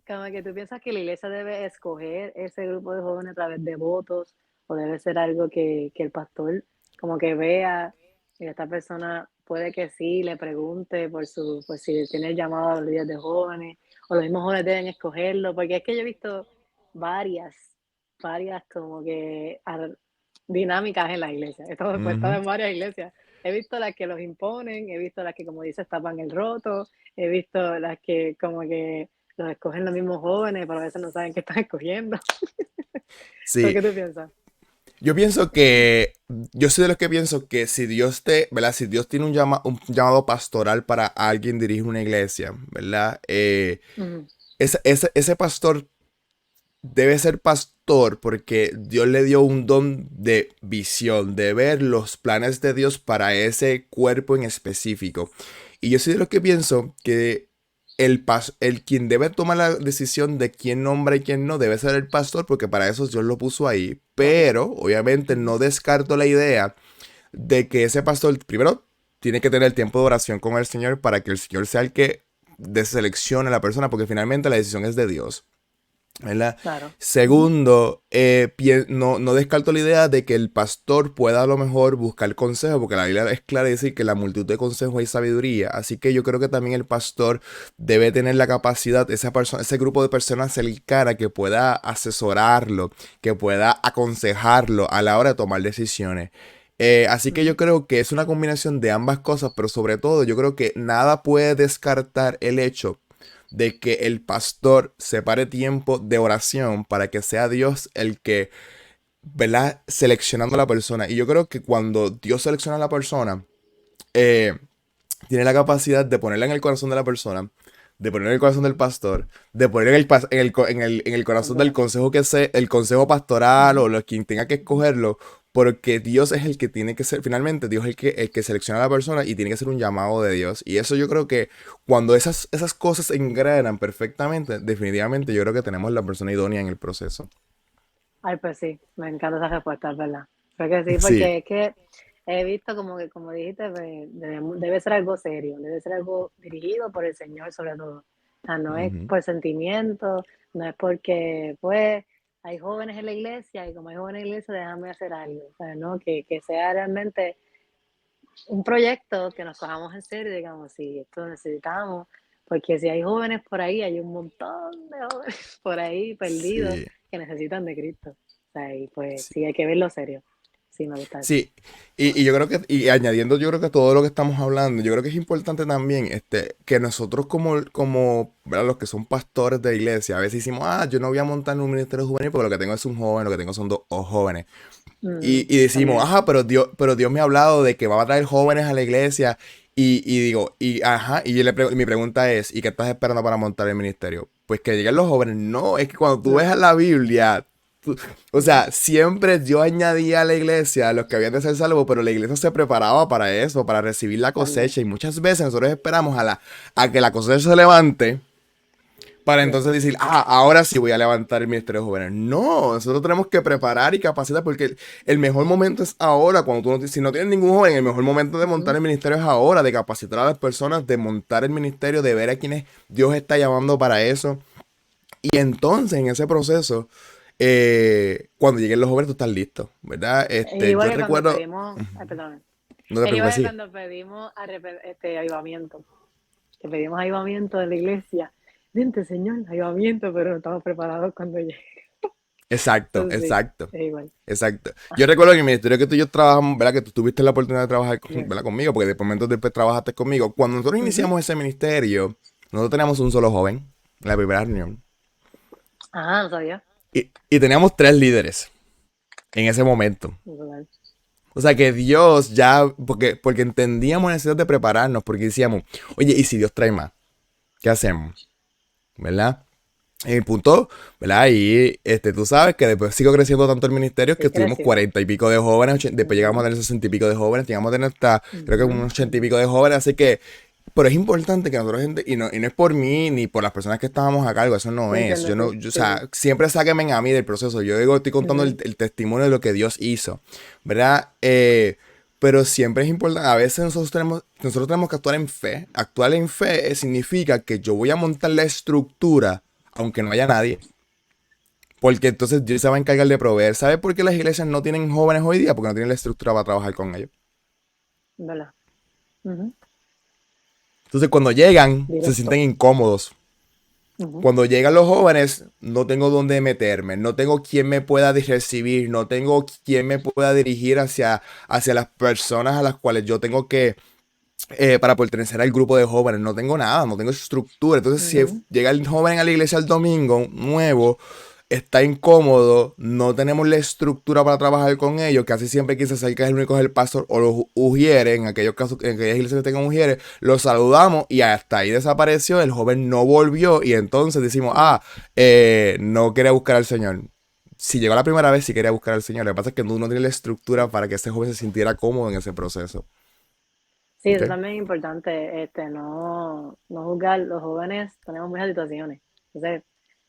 B: como que tú piensas que la iglesia debe escoger ese grupo de jóvenes a través de votos, o debe ser algo que el pastor como que vea, y esta persona puede que sí le pregunte por si tiene el llamado a los líderes de jóvenes, o los mismos jóvenes deben escogerlo, porque es que yo he visto varias, varias como que dinámicas en la iglesia. Esto puede estar
A: Ujú.
B: en varias iglesias. He visto las que los imponen, he visto las que, como dices, tapan el roto, he visto las que como que los escogen los mismos jóvenes, pero a veces no saben qué están escogiendo. ¿Tú
A: Sí,
B: qué tú piensas?
A: yo pienso que, yo soy de los que pienso que si Dios ¿verdad? Si Dios tiene un llamado pastoral para alguien dirigir una iglesia, ¿verdad?
B: Ujú,
A: Ese pastor debe ser pastor porque Dios le dio un don de visión, de ver los planes de Dios para ese cuerpo en específico. Y yo soy de los que pienso que el quien debe tomar la decisión de quién nombra y quién no debe ser el pastor porque para eso Dios lo puso ahí. Pero
B: correcto.
A: obviamente
B: Ujú,
A: no descarto la idea de que ese pastor primero tiene que tener el tiempo de oración con el Señor para que el Señor sea el que deseleccione a la persona porque finalmente la decisión es de Dios. ¿Verdad?
B: claro. Ujú,
A: Segundo, no descarto la idea de que el pastor pueda a lo mejor buscar consejo, porque la Biblia es clara y decir que la multitud de consejos hay sabiduría. Así que yo creo que también el pastor debe tener la capacidad, esa persona, ese grupo de personas cercana que pueda asesorarlo, que pueda aconsejarlo a la hora de tomar decisiones. Así que yo
B: ujú,
A: creo que es una combinación de ambas cosas, pero sobre todo yo creo que nada puede descartar el hecho de que el pastor separe tiempo de oración para que sea Dios el que, ¿verdad? Seleccionando a la persona. Y yo creo que cuando Dios selecciona a la persona, eh, tiene la capacidad de ponerla en el corazón de la persona, de poner en el corazón del pastor, de poner en en el corazón del
B: Literal.
A: consejo el consejo pastoral o
B: Ujú.
A: quien tenga que escogerlo, porque Dios es el que tiene que ser, finalmente Dios es el que selecciona a la persona y tiene que ser un llamado de Dios. Y eso yo creo que cuando esas cosas se engranan perfectamente, definitivamente yo creo que tenemos la persona idónea en el proceso.
B: Ay, pues sí, me encanta esa respuesta, es verdad. Creo que sí,
A: Sí.
B: porque es que he visto como que, como dijiste, pues, debe ser algo serio, debe ser algo dirigido por el Señor sobre todo. O sea, no es
A: Ujú.
B: por sentimiento, no es porque, pues, hay jóvenes en la iglesia y como hay jóvenes en la iglesia, déjame hacer algo. O sea, no, que sea realmente un proyecto que nos cojamos en serio, digamos, si esto lo necesitamos, porque si hay jóvenes por ahí, hay un montón de jóvenes por ahí perdidos
A: Sí.
B: que necesitan de Cristo. O sea, y pues
A: Sí.
B: sí, hay que verlo serio. Sí, me gusta eso.
A: Sí, y yo creo que, y añadiendo yo creo que todo lo que estamos hablando, yo creo que es importante también que nosotros ¿verdad? Los que son pastores de iglesia, a veces decimos, yo no voy a montar un ministerio juvenil porque lo que tengo es un joven, lo que tengo son dos jóvenes.
B: Ujú,
A: Y decimos,
B: también.
A: pero Dios me ha hablado de que va a traer jóvenes a la iglesia. Y digo, y mi pregunta es, ¿y qué estás esperando para montar el ministerio? Pues que lleguen los jóvenes. No, es que cuando tú ves
B: No.
A: a la Biblia, o
B: Ujú,
A: sea, siempre Dios añadía a la iglesia a los que habían de ser salvos, pero la iglesia se preparaba para eso, para recibir la
B: también.
A: cosecha. Y muchas veces nosotros esperamos a que la cosecha se levante para
B: Sí.
A: entonces decir, ahora sí voy a levantar el ministerio de jóvenes. No, nosotros tenemos que preparar y capacitar porque el mejor momento es ahora. Cuando tú si no tienes ningún joven, el mejor momento de montar
B: Ujú,
A: el ministerio es ahora, de capacitar a las personas, de montar el ministerio, de ver a quienes Dios está llamando para eso. Y entonces en ese proceso, cuando lleguen los jóvenes, tú estás listo, ¿verdad?
B: es
A: Yo
B: igual que cuando
A: recuerdo,
B: pedimos, ay, perdón,
A: no te
B: es
A: preocupes,
B: igual que
A: sigue.
B: cuando pedimos avivamiento, que pedimos avivamiento de la iglesia. Vente, Señor, avivamiento, pero no estamos preparados cuando llegue.
A: Exacto,
B: Entonces sí,
A: exacto.
B: es igual.
A: Exacto. Yo recuerdo que en el ministerio que tú y yo trabajamos, ¿verdad? Que tú tuviste la oportunidad de trabajar
B: Yes.
A: ¿verdad? Conmigo, porque de momentos después trabajaste conmigo. Cuando nosotros
B: Ujú.
A: iniciamos ese ministerio, nosotros teníamos un solo joven, en la primera reunión,
B: Ah, no sabía.
A: y teníamos tres líderes en ese momento.
B: Igual.
A: O sea que Dios ya, porque entendíamos la necesidad de prepararnos, porque decíamos, oye, ¿y si Dios trae más? ¿Qué hacemos? ¿Verdad? En el punto, ¿verdad? Y tú sabes que después sigo creciendo tanto el ministerio que
B: Sí,
A: estuvimos
B: creció.
A: 40 y pico de jóvenes, después llegamos a
B: Ujú,
A: tener 60 y pico de jóvenes, llegamos a tener hasta, creo que
B: ujú,
A: unos 80 y pico de jóvenes, así que, pero es importante que nosotros, y no es por mí ni por las personas que estábamos a cargo, eso no
B: te
A: es,
B: entiendo, sí,
A: o
B: sí, sí.
A: sea, siempre sáquenme a mí del proceso, yo digo, estoy contando
B: Ujú,
A: el testimonio de lo que Dios hizo, ¿verdad? Pero siempre es importante, a veces nosotros tenemos que actuar en fe. Actuar en fe significa que yo voy a montar la estructura, aunque no haya nadie. Porque entonces Dios se va a encargar de proveer. ¿Sabes por qué las iglesias no tienen jóvenes hoy día? Porque no tienen la estructura para trabajar con ellos.
B: ¿verdad? Ujú,
A: Entonces cuando llegan, se sienten
B: directo.
A: incómodos.
B: Ujú,
A: Cuando llegan los jóvenes, no tengo dónde meterme, no tengo quien me pueda recibir, no tengo quien me pueda dirigir hacia las personas a las cuales yo tengo que, para pertenecer al grupo de jóvenes, no tengo nada, no tengo estructura. Entonces, si
B: ujú,
A: llega el joven a la iglesia el domingo nuevo, está incómodo, no tenemos la estructura para trabajar con ellos, casi siempre quien se acerca es el único es el pastor o los ujieres, en aquellos casos, en aquellas iglesias que tengan ujieres, los saludamos y hasta ahí desapareció, el joven no volvió y entonces decimos,
B: ujú.
A: no quería buscar al Señor. Si llegó la primera vez, sí quería buscar al Señor. Lo que pasa es que tú no tienes la estructura para que ese joven se sintiera cómodo en ese proceso.
B: Sí,
A: ¿Ok?
B: eso también es importante, no juzgar, los jóvenes tenemos muchas situaciones. Entonces,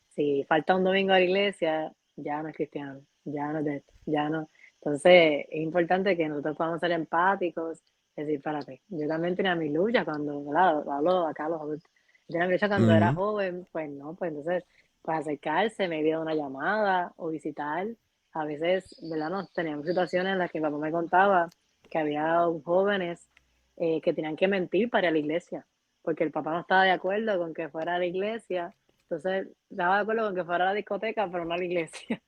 B: si falta un domingo a la iglesia, ya no es cristiano, ya no es de esto, ya no. Entonces, es importante que nosotros podamos ser empáticos, decir, espérate, yo también tenía mi lucha cuando, ¿verdad? Hablo acá a los adultos. Yo tenía mi lucha cuando era
A: Ujú,
B: joven, pues no, pues entonces, pues acercarse, me dio una llamada o visitar. A veces, ¿verdad? Nos teníamos situaciones en las que mi papá me contaba que había jóvenes que tenían que mentir para ir a la iglesia, porque el papá no estaba de acuerdo con que fuera a la iglesia, entonces estaba de acuerdo con que fuera a la discoteca, pero no a la iglesia.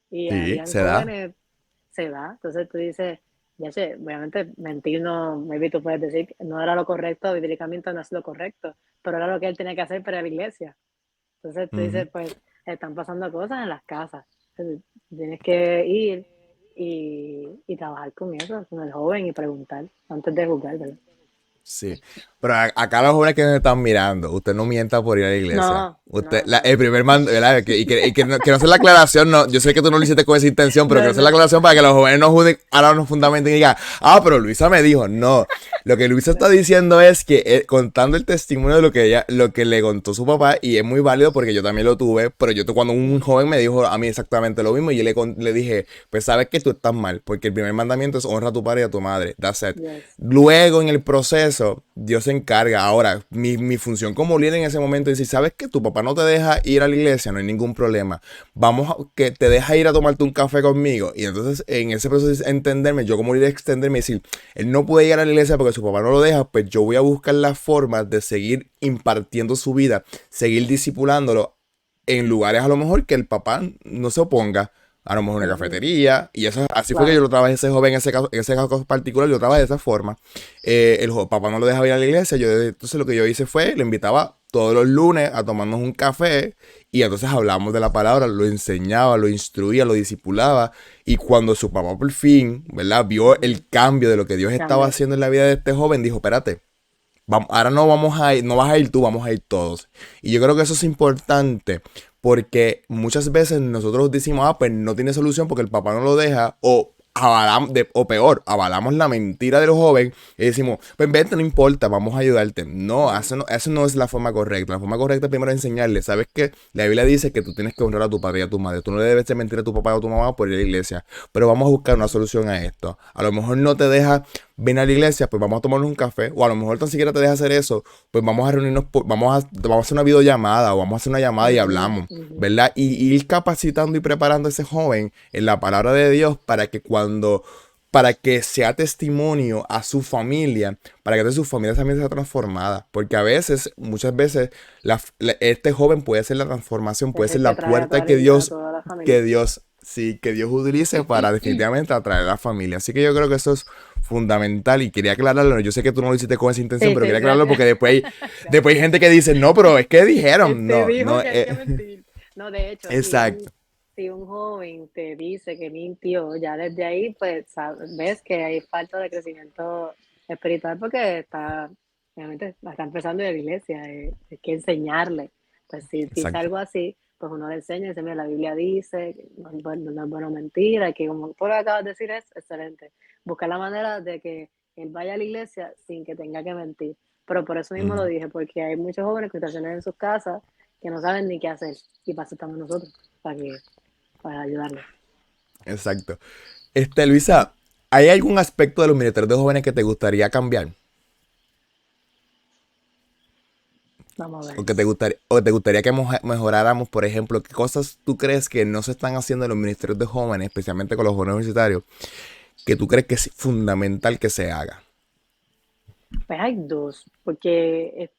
B: Y
A: sí,
B: habían
A: se da.
B: jóvenes, se da, entonsé tú dices, ya sé, obviamente mentir no, maybe tú puedes decir que no era lo correcto, bíblicamente no es lo correcto, pero era lo que él tenía que hacer para ir a la iglesia. Entonces tú
A: Ujú.
B: dices, pues están pasando cosas en las casas, entonces, tienes que ir y trabajar con eso, con el joven y preguntar antes de juzgar, ¿verdad?
C: Sí, pero acá los jóvenes que nos están mirando, usted no mienta por ir a la iglesia.
B: No,
C: Usted,
B: no, no,
C: el primer mando, ¿verdad? Que no sea la aclaración, no, yo sé que tú no lo hiciste con esa intención, pero que
B: no,
C: no sea la
B: no,
C: aclaración para que los jóvenes no juden, ahora nos fundamenten y digan, pero Luisa me dijo, no. Lo que Luisa
B: no.
C: está diciendo es que contando el testimonio de lo que ella, lo que le contó su papá, y es muy válido porque yo también lo tuve, pero cuando un joven me dijo a mí exactamente lo mismo, y yo le dije, pues sabes que tú estás mal, porque el primer mandamiento es honra a tu padre y a tu madre, that's it.
B: Yes,
C: Luego en el proceso, Dios se encarga. Ahora, mi función como líder en ese momento es decir, sabes que tu papá no te deja ir a la iglesia, no hay ningún problema. Que te deja ir a tomarte un café conmigo. Y entonces en ese proceso de entenderme, yo como líder extenderme y decir, él no puede ir a la iglesia porque su papá no lo deja, pues yo voy a buscar las formas de seguir impartiendo su vida, seguir discipulándolo en lugares a lo mejor que el papá no se oponga, a lo mejor una
B: ujú,
C: cafetería, y eso así fue que yo
B: claro,
C: lo trabajé ese joven en ese caso particular, yo trabajé de esa forma. Papá no lo dejaba ir a la iglesia, entonces lo que yo hice fue, le invitaba todos los lunes a tomarnos un café, y entonces hablamos de la palabra, lo enseñaba, lo instruía, lo discipulaba, y cuando su papá por fin, ¿verdad? Vio
B: ujú,
C: el cambio de lo que Dios estaba
B: cambió.
C: haciendo en la vida de este joven, dijo, espérate, ahora no vamos a ir, no vas a ir tú, vamos a ir todos. Y yo creo que eso es importante porque muchas veces nosotros decimos, pues no tiene solución porque el papá no lo deja, o peor, avalamos la mentira del joven y decimos, pues vente, no importa, vamos a ayudarte. No,
B: Ujú,
C: eso no es la forma correcta. La forma correcta es primero enseñarle. ¿Sabes qué? La Biblia dice que tú tienes que honrar a tu padre y a tu madre. Tú no le debes de mentir a tu papá o a tu mamá por ir a la iglesia. Pero vamos a buscar una
B: ujú,
C: solución a esto. A lo mejor no te deja ven a la iglesia, pues vamos a tomarnos un café, o a lo mejor tan siquiera te deja hacer eso, pues vamos a reunirnos, vamos a hacer una videollamada, o vamos a hacer una llamada y
B: ujú,
C: hablamos,
B: ujú.
C: ¿verdad? Y ir capacitando y preparando a ese joven en la palabra de Dios para que sea testimonio a su familia, para que su familia también sea transformada, porque a veces, muchas veces, este joven puede ser la transformación, puede
B: Es
C: ser
B: el que
C: la
B: trae
C: puerta
B: a toda la
C: que
B: familia.
C: Dios, sí, que Dios utilice para definitivamente atraer a la familia. Así que yo creo que eso es fundamental y quería aclararlo. Yo sé que tú no lo hiciste con esa intención,
B: Sí,
C: pero
B: sí,
C: quería aclararlo
B: gracias.
C: porque después hay
B: Gracias.
C: gente que dice, no, pero es que dijeron,
B: Este
C: no,
B: dijo
C: no,
B: que hay que mentir. No, de hecho,
C: exacto.
B: si un joven te dice que mintió, ya desde ahí, pues, ves que hay falta de crecimiento espiritual porque obviamente, está empezando de la iglesia, hay que enseñarle. Pues si dice
C: Exacto.
B: algo así, pues uno le enseña, dice, mira, la Biblia dice, que no es bueno mentir, hay que, como tú lo acabas de decir, es excelente. Buscar la manera de que él vaya a la iglesia sin que tenga que mentir. Pero por eso mismo lo
C: Ujú,
B: dije, porque hay muchos jóvenes que estacionan en sus casas que no saben ni qué hacer. Y para eso estamos nosotros, para ayudarlos.
C: exacto. Luisa, ¿hay algún aspecto de los ministerios de jóvenes que te gustaría cambiar?
B: Vamos a ver.
C: ¿O te gustaría que mejoráramos, por ejemplo, qué cosas tú crees que no se están haciendo en los ministerios de jóvenes, especialmente con los jóvenes universitarios, que tú crees que es fundamental que se haga?
B: Pues hay dos, porque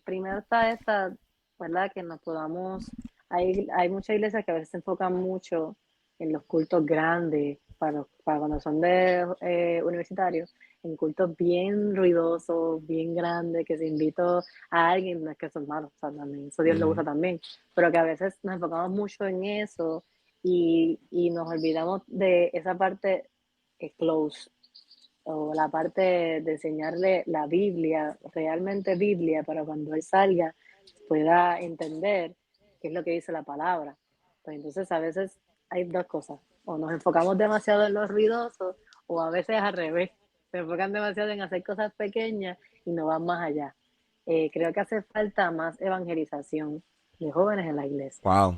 B: primero está esta, ¿verdad? Que nos podamos, hay muchas iglesias que a veces se enfocan mucho en los cultos grandes, para cuando son de universitarios, en cultos bien ruidosos, bien grandes, que si invito a alguien, no es que son malos, o sea, también, eso Dios lo
C: Ujú,
B: usa también, pero que a veces nos enfocamos mucho en eso y nos olvidamos de esa parte close o la parte de enseñarle la Biblia, realmente Biblia, para cuando él salga pueda entender qué es lo que dice la palabra. Pues entonces a veces hay dos cosas, o nos enfocamos demasiado en los ruidosos, o a veces al revés, se enfocan demasiado en hacer cosas pequeñas y no van más allá. Creo que hace falta más evangelización de jóvenes en la iglesia,
C: wow,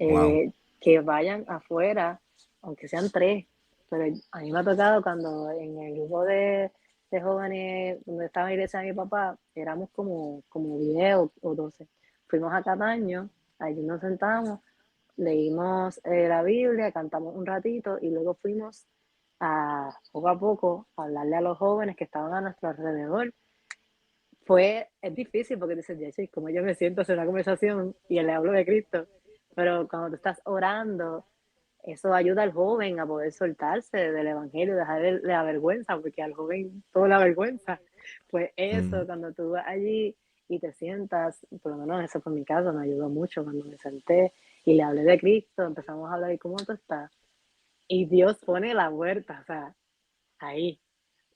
C: wow.
B: eh, que vayan afuera, aunque sean tres, pero a mí me ha tocado cuando en el grupo de jóvenes donde estaba la iglesia de mi papá, éramos como 10 o 12. Fuimos a Cataño, allí nos sentamos, leímos la Biblia, cantamos un ratito y luego fuimos poco a poco a hablarle a los jóvenes que estaban a nuestro alrededor. Es difícil porque dices, Jessy, como yo me siento hacer una conversación y le hablo de Cristo, pero cuando tú estás orando, eso ayuda al joven a poder soltarse del evangelio, dejar la vergüenza, porque al joven toda la vergüenza. Pues
C: Mm,
B: eso, cuando tú vas allí y te sientas, por lo menos eso fue mi caso, me ayudó mucho cuando me senté y le hablé de Cristo, empezamos a hablar y cómo tú estás. Y Dios pone la puerta, o sea, ahí.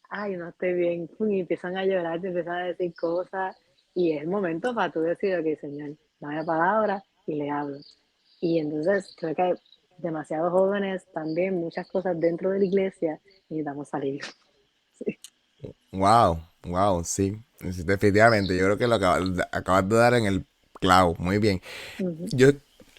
B: ay, no estoy bien, pum, y empiezan a llorar, te empiezan a decir cosas, y es el momento para tú decir, ok, Señor, dame palabra y le hablo. Y entonces creo que hay demasiados jóvenes también, muchas cosas dentro de la iglesia, necesitamos salir. Sí.
C: Wow, wow, sí, sí, definitivamente. Yo creo que lo acabas de dar en el clavo. Muy bien.
B: Ujú,
C: Yo,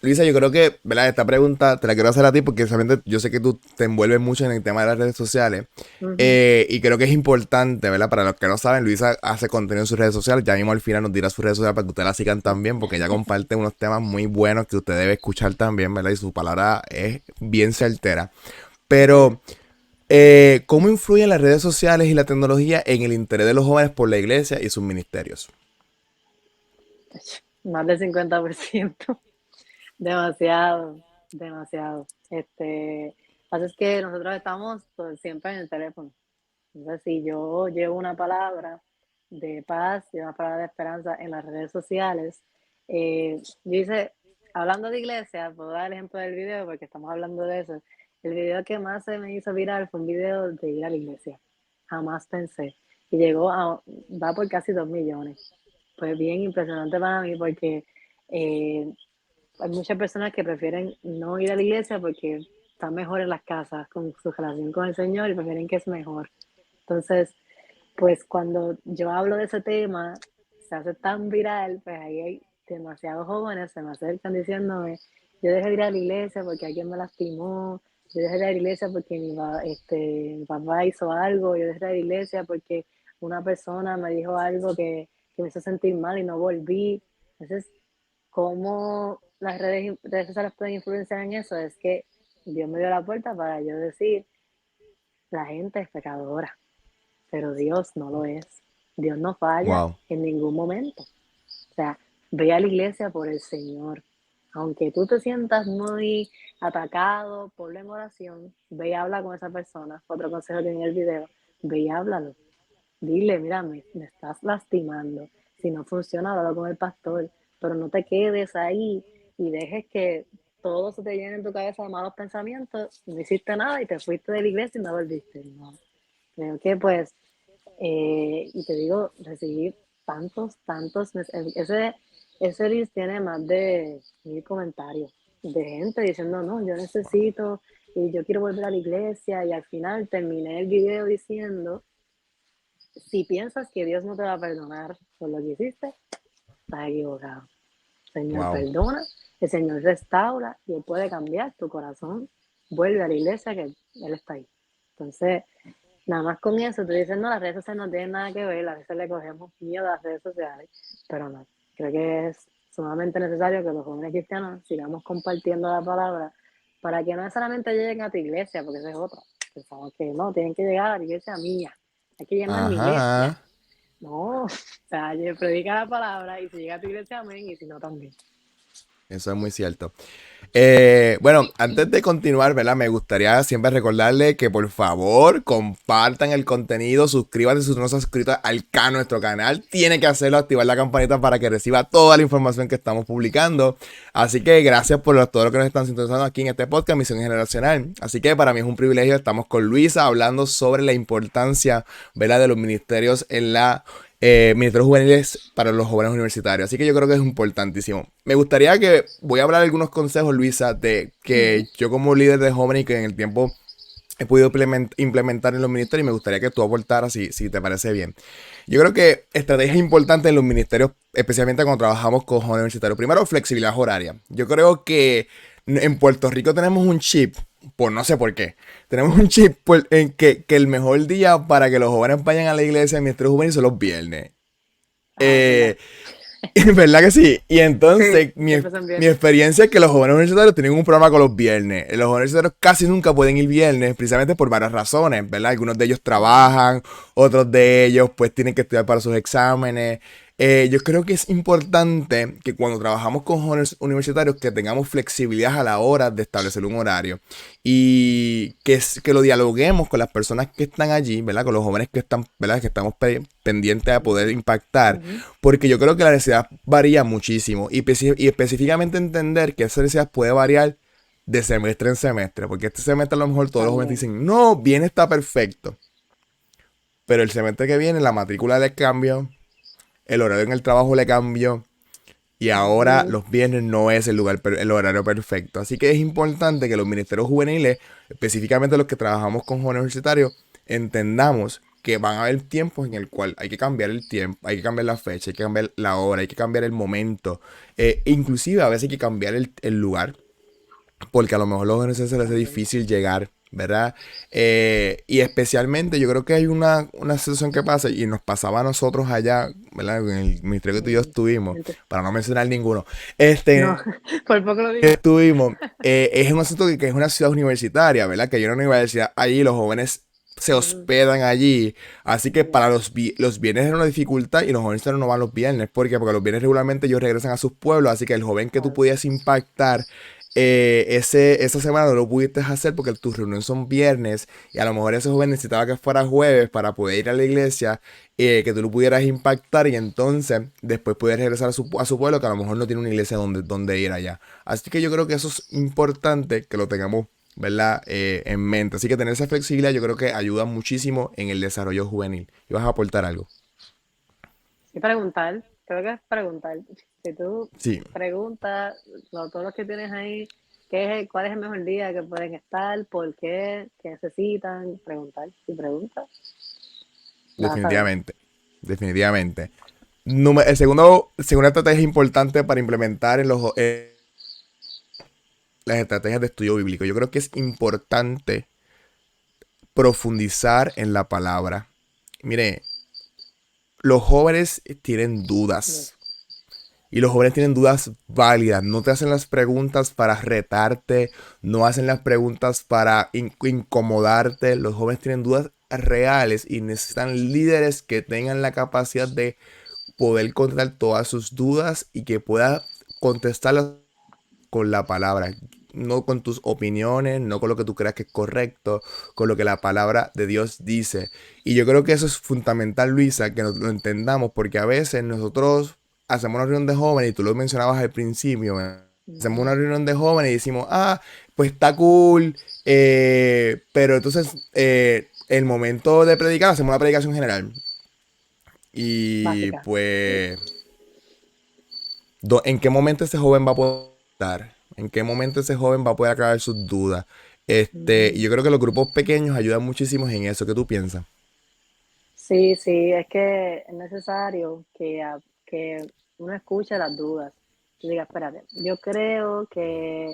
C: Luisa, yo creo que, ¿verdad? Esta pregunta te la quiero hacer a ti porque realmente yo sé que tú te envuelves mucho en el tema de las redes sociales.
B: ujú.
C: Y creo que es importante, ¿verdad? Para los que no saben, Luisa hace contenido en sus redes sociales. Ya mismo al final nos dirá sus redes sociales para que ustedes la sigan también, porque ella comparte unos temas muy buenos que usted debe escuchar también, ¿verdad? Y su palabra es bien certera.
B: Sí.
C: Pero, ¿cómo influyen las redes sociales y la tecnología en el interés de los jóvenes por la iglesia y sus ministerios?
B: Más del 50%. Demasiado, demasiado. Pasa es que nosotros estamos todo, siempre en el teléfono. Entonces, si yo llevo una palabra de paz y una palabra de esperanza en las redes sociales, yo hice, hablando de iglesia, puedo dar el ejemplo del video porque estamos hablando de eso. El video que más se me hizo viral fue un video de ir a la iglesia. Jamás pensé. Y va por casi 2 millones. Fue bien impresionante para mí porque eh, hay muchas personas que prefieren no ir a la iglesia porque están mejor en las casas con su relación con el Señor y prefieren que es mejor. Entonces, pues cuando yo hablo de ese tema, se hace tan viral, pues ahí hay demasiados jóvenes, se me acercan diciéndome, yo dejé de ir a la iglesia porque alguien me lastimó, yo dejé de ir a la iglesia porque mi papá hizo algo, yo dejé de ir a la iglesia porque una persona me dijo algo que me hizo sentir mal y no volví. Entonces, ¿cómo las redes sociales pueden influenciar en eso? Es que Dios me dio la puerta para yo decir, la gente es pecadora, pero Dios no lo es. Dios no falla
C: Wow,
B: en ningún momento. O sea, ve a la iglesia por el Señor. Aunque tú te sientas muy atacado, ponlo en oración, ve y habla con esa persona. Otro consejo que en el video, ve y háblalo. Dile, mira, me estás lastimando. Si no funciona, háblalo con el pastor. Pero no te quedes ahí y dejes que todo se te llene en tu cabeza de malos pensamientos. No hiciste nada y te fuiste de la iglesia y no volviste. No. Creo que pues y te digo, recibí tantos, ese Reels tiene más de 1000 comentarios de gente diciendo, no, yo necesito y yo quiero volver a la iglesia y al final terminé el video diciendo, si piensas que Dios no te va a perdonar por lo que hiciste, estás equivocado. El Señor
C: wow,
B: perdona, el Señor restaura y Él puede cambiar tu corazón. Vuelve a la iglesia que Él está ahí. Entonces, nada más con eso, te dicen, no, las redes sociales no tienen nada que ver, a veces le cogemos miedo a las redes sociales, pero no, creo que es sumamente necesario que los jóvenes cristianos sigamos compartiendo la palabra para que no solamente lleguen a tu iglesia, porque esa es otra. Pensamos que no, tienen que llegar a la iglesia mía, hay que llenar mi iglesia.
C: ajá.
B: No, o sea, predica la palabra y si llega a tu iglesia, amén, y si no, también.
C: Eso es muy cierto. Bueno, antes de continuar, ¿verdad? Me gustaría siempre recordarle que por favor compartan el contenido, suscríbanse si no se han suscrito nuestro canal. Tiene que hacerlo, activar la campanita para que reciba toda la información que estamos publicando. Así que gracias por todo lo que nos están sintonizando aquí en este podcast, Misión Generacional. Así que para mí es un privilegio, estamos con Luisa hablando sobre la importancia, ¿verdad? De los ministerios en la ministerios juveniles para los jóvenes universitarios. Así que yo creo que es importantísimo. Me gustaría que voy a hablar algunos consejos, Luisa, de que
B: Ujú.
C: yo como líder de jóvenes y que en el tiempo he podido implementar en los ministerios y me gustaría que tú aportaras si te parece bien. Yo creo que estrategias importantes en los ministerios, especialmente cuando trabajamos con jóvenes universitarios. Primero, flexibilidad horaria. Yo creo que en Puerto Rico tenemos un chip, por no sé por qué, tenemos un chip en que el mejor día para que los jóvenes vayan a la iglesia de ministerio juvenil son los viernes.
B: Ah, ¿verdad?
C: Eh, ¿Verdad que sí? Y
B: Sí,
C: entonces,
B: siempre son
C: mi
B: viernes.
C: experiencia es que los jóvenes universitarios tienen un problema con los viernes. Los jóvenes universitarios casi nunca pueden ir viernes, precisamente por varias razones, ¿verdad? Algunos de ellos
B: Ujú.
C: trabajan, otros de ellos pues tienen que estudiar para sus exámenes. Yo creo que es importante que cuando trabajamos con jóvenes universitarios que tengamos flexibilidad a la hora de establecer un horario y que lo dialoguemos con las personas que están allí, ¿verdad? Con los jóvenes que están, ¿verdad? Que estamos pendientes de poder impactar,
B: Ujú.
C: porque yo creo que la necesidad varía muchísimo y específicamente entender que esa necesidad puede variar de semestre en semestre, porque este semestre a lo mejor todos los jóvenes
B: También.
C: dicen, no, bien está perfecto. pero el semestre que viene la matrícula le cambió, el horario en el trabajo le cambió y ahora
B: Ujú.
C: los viernes no es el horario perfecto. Así que es importante que los ministerios juveniles, específicamente los que trabajamos con jóvenes universitarios, entendamos que van a haber tiempos en el cual hay que cambiar el tiempo, hay que cambiar la fecha, hay que cambiar la hora, hay que cambiar el momento, inclusive a veces hay que cambiar el lugar porque a lo mejor a los jóvenes se les hace
B: También.
C: difícil llegar, ¿verdad? Y especialmente yo creo que hay una situación que pasa y nos pasaba a nosotros allá, ¿verdad? En el ministerio que tú y yo
B: Ujú.
C: estuvimos,
B: Gente-
C: para no mencionar ninguno,
B: No,
C: este,
B: por poco lo digo.
C: estuvimos, es un asunto que es una ciudad universitaria, ¿verdad? Que hay una universidad allí, los jóvenes se
B: Ujú.
C: hospedan allí, así que
B: Ya.
C: para los viernes era una dificultad y los jóvenes no van los viernes, ¿por qué? Porque los viernes regularmente ellos regresan a sus pueblos, así que el joven que tú
B: Claro.
C: podías impactar esa semana no lo pudiste hacer porque tus reuniones son viernes y a lo mejor ese joven necesitaba que fuera jueves para poder ir a la iglesia, que tú lo pudieras impactar y entonces después pudieras regresar a su pueblo que a lo mejor no tiene una iglesia donde ir allá. Así que yo creo que eso es importante que lo tengamos, ¿verdad? En mente. Así que tener esa flexibilidad yo creo que ayuda muchísimo en el desarrollo juvenil. ¿Y vas a aportar algo?
B: Y preguntar, creo que es preguntar. Si tú
C: Sí,
B: preguntas, todos los que tienes ahí, cuál es el mejor día que pueden estar, por qué necesitan, preguntar. Si preguntas, vas a saber.
C: definitivamente. Definitivamente. Segunda estrategia importante para implementar las estrategias de estudio bíblico. Yo creo que es importante profundizar en la palabra. Mire, los jóvenes tienen
B: Yes.
C: dudas. Y los jóvenes tienen dudas válidas. No te hacen las preguntas para retarte. No hacen las preguntas para incomodarte. Los jóvenes tienen dudas reales y necesitan líderes que tengan la capacidad de poder contestar todas sus dudas y que pueda contestarlas con la palabra, no con tus opiniones, no con lo que tú creas que es correcto, con lo que la palabra de Dios dice. Y yo creo que eso es fundamental, Luisa, que lo entendamos, porque a veces nosotros hacemos una reunión de jóvenes, y tú lo mencionabas al principio, hacemos
B: Ujú.
C: una reunión de jóvenes y decimos, ah, pues está cool, pero entonces el momento de predicar, hacemos una predicación general. Y
B: Básica. Sí.
C: pues ¿en qué momento ese joven va a poder estar? ¿En qué momento ese joven va a poder aclarar sus dudas? Y
B: Ujú.
C: yo creo que los grupos pequeños ayudan muchísimo en eso. ¿Qué tú piensas?
B: Sí, sí, es que es necesario que uno escuche las dudas. Y diga, espérate, yo creo que,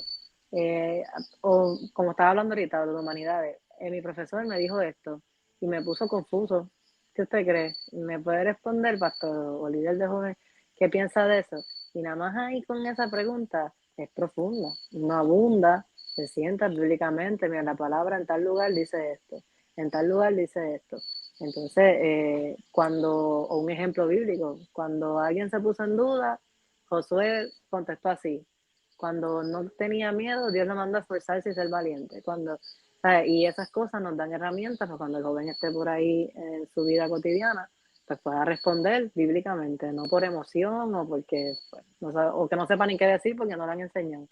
B: o como estaba hablando ahorita de las humanidades, mi profesor me dijo esto y me puso confuso. ¿Qué usted cree? ¿Me puede responder, pastor o líder de jóvenes, qué piensa de eso? Y nada más ahí con esa pregunta es profunda, no abunda, se sienta bíblicamente, mira, la palabra en tal lugar dice esto, en tal lugar dice esto. Entonces, o un ejemplo bíblico, cuando alguien se puso en duda, Josué contestó así. Cuando no tenía miedo, Dios le mandó a esforzarse y ser valiente. ¿Sabes? Y esas cosas nos dan herramientas para cuando el joven esté por ahí en su vida cotidiana, pues pueda responder bíblicamente, no por emoción o porque, pues, o que no sepa ni qué decir porque no le han enseñado.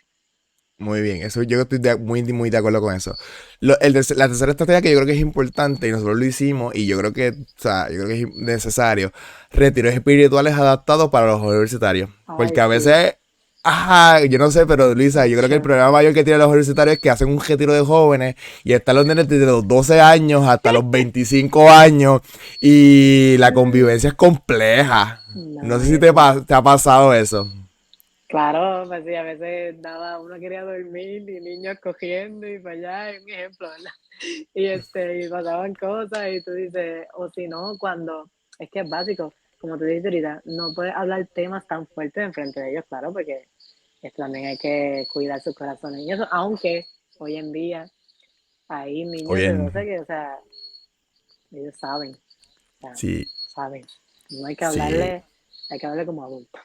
C: Muy bien, eso yo estoy muy de acuerdo con eso. La tercera estrategia que yo creo que es importante y nosotros lo hicimos y yo creo que, o sea, yo creo que es necesario, retiros espirituales adaptados para los universitarios.
B: Ay,
C: Porque a
B: sí,
C: veces, ajá, yo no sé, pero Luisa, yo creo que el
B: mucho.
C: problema mayor que tienen los universitarios es que hacen un retiro de jóvenes y están los nenes desde los 12 años hasta los 25 años y la convivencia es compleja. No sé
B: No,
C: si
B: eso.
C: te ha pasado eso.
B: Claro, pues sí, a veces uno quería dormir y niños cogiendo y para allá, es un ejemplo, ¿verdad? Y pasaban cosas y tú dices, o si no, es que es básico, como tú dices ahorita, no puedes hablar temas tan fuertes enfrente de ellos, claro, porque también hay que cuidar sus corazones y eso, aunque hoy en día hay niños de
C: Oye,
B: 12 que, o sea, ellos saben, o sea,
C: sí,
B: saben, no hay que
C: sí.
B: hablarle, hay que hablarle como adultos,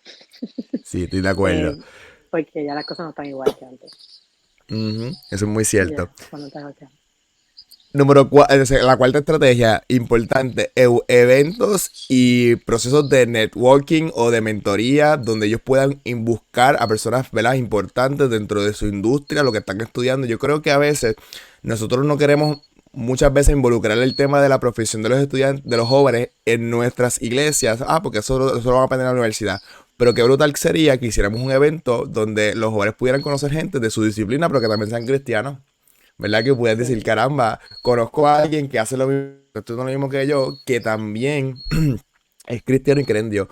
C: Sí, estoy de acuerdo.
B: eh, porque ya las cosas no están igual que antes.
C: Ujú, eso es muy cierto.
B: Ya, cuando tengo que.
C: La cuarta estrategia importante, eventos y procesos de networking o de mentoría donde ellos puedan buscar a personas, ¿verdad?, importantes dentro de su industria, lo que están estudiando. Yo creo que a veces nosotros no queremos muchas veces involucrar el tema de la profesión de los estudiantes, de los jóvenes en nuestras iglesias. Porque eso lo van a aprender en la universidad. Pero qué brutal sería que hiciéramos un evento donde los jóvenes pudieran conocer gente de su disciplina, pero que también sean cristianos. ¿Verdad? Que puedas decir,
B: Sí.
C: caramba, conozco a alguien que hace lo mismo, esto no lo mismo que yo, que también es cristiano y cree en Dios.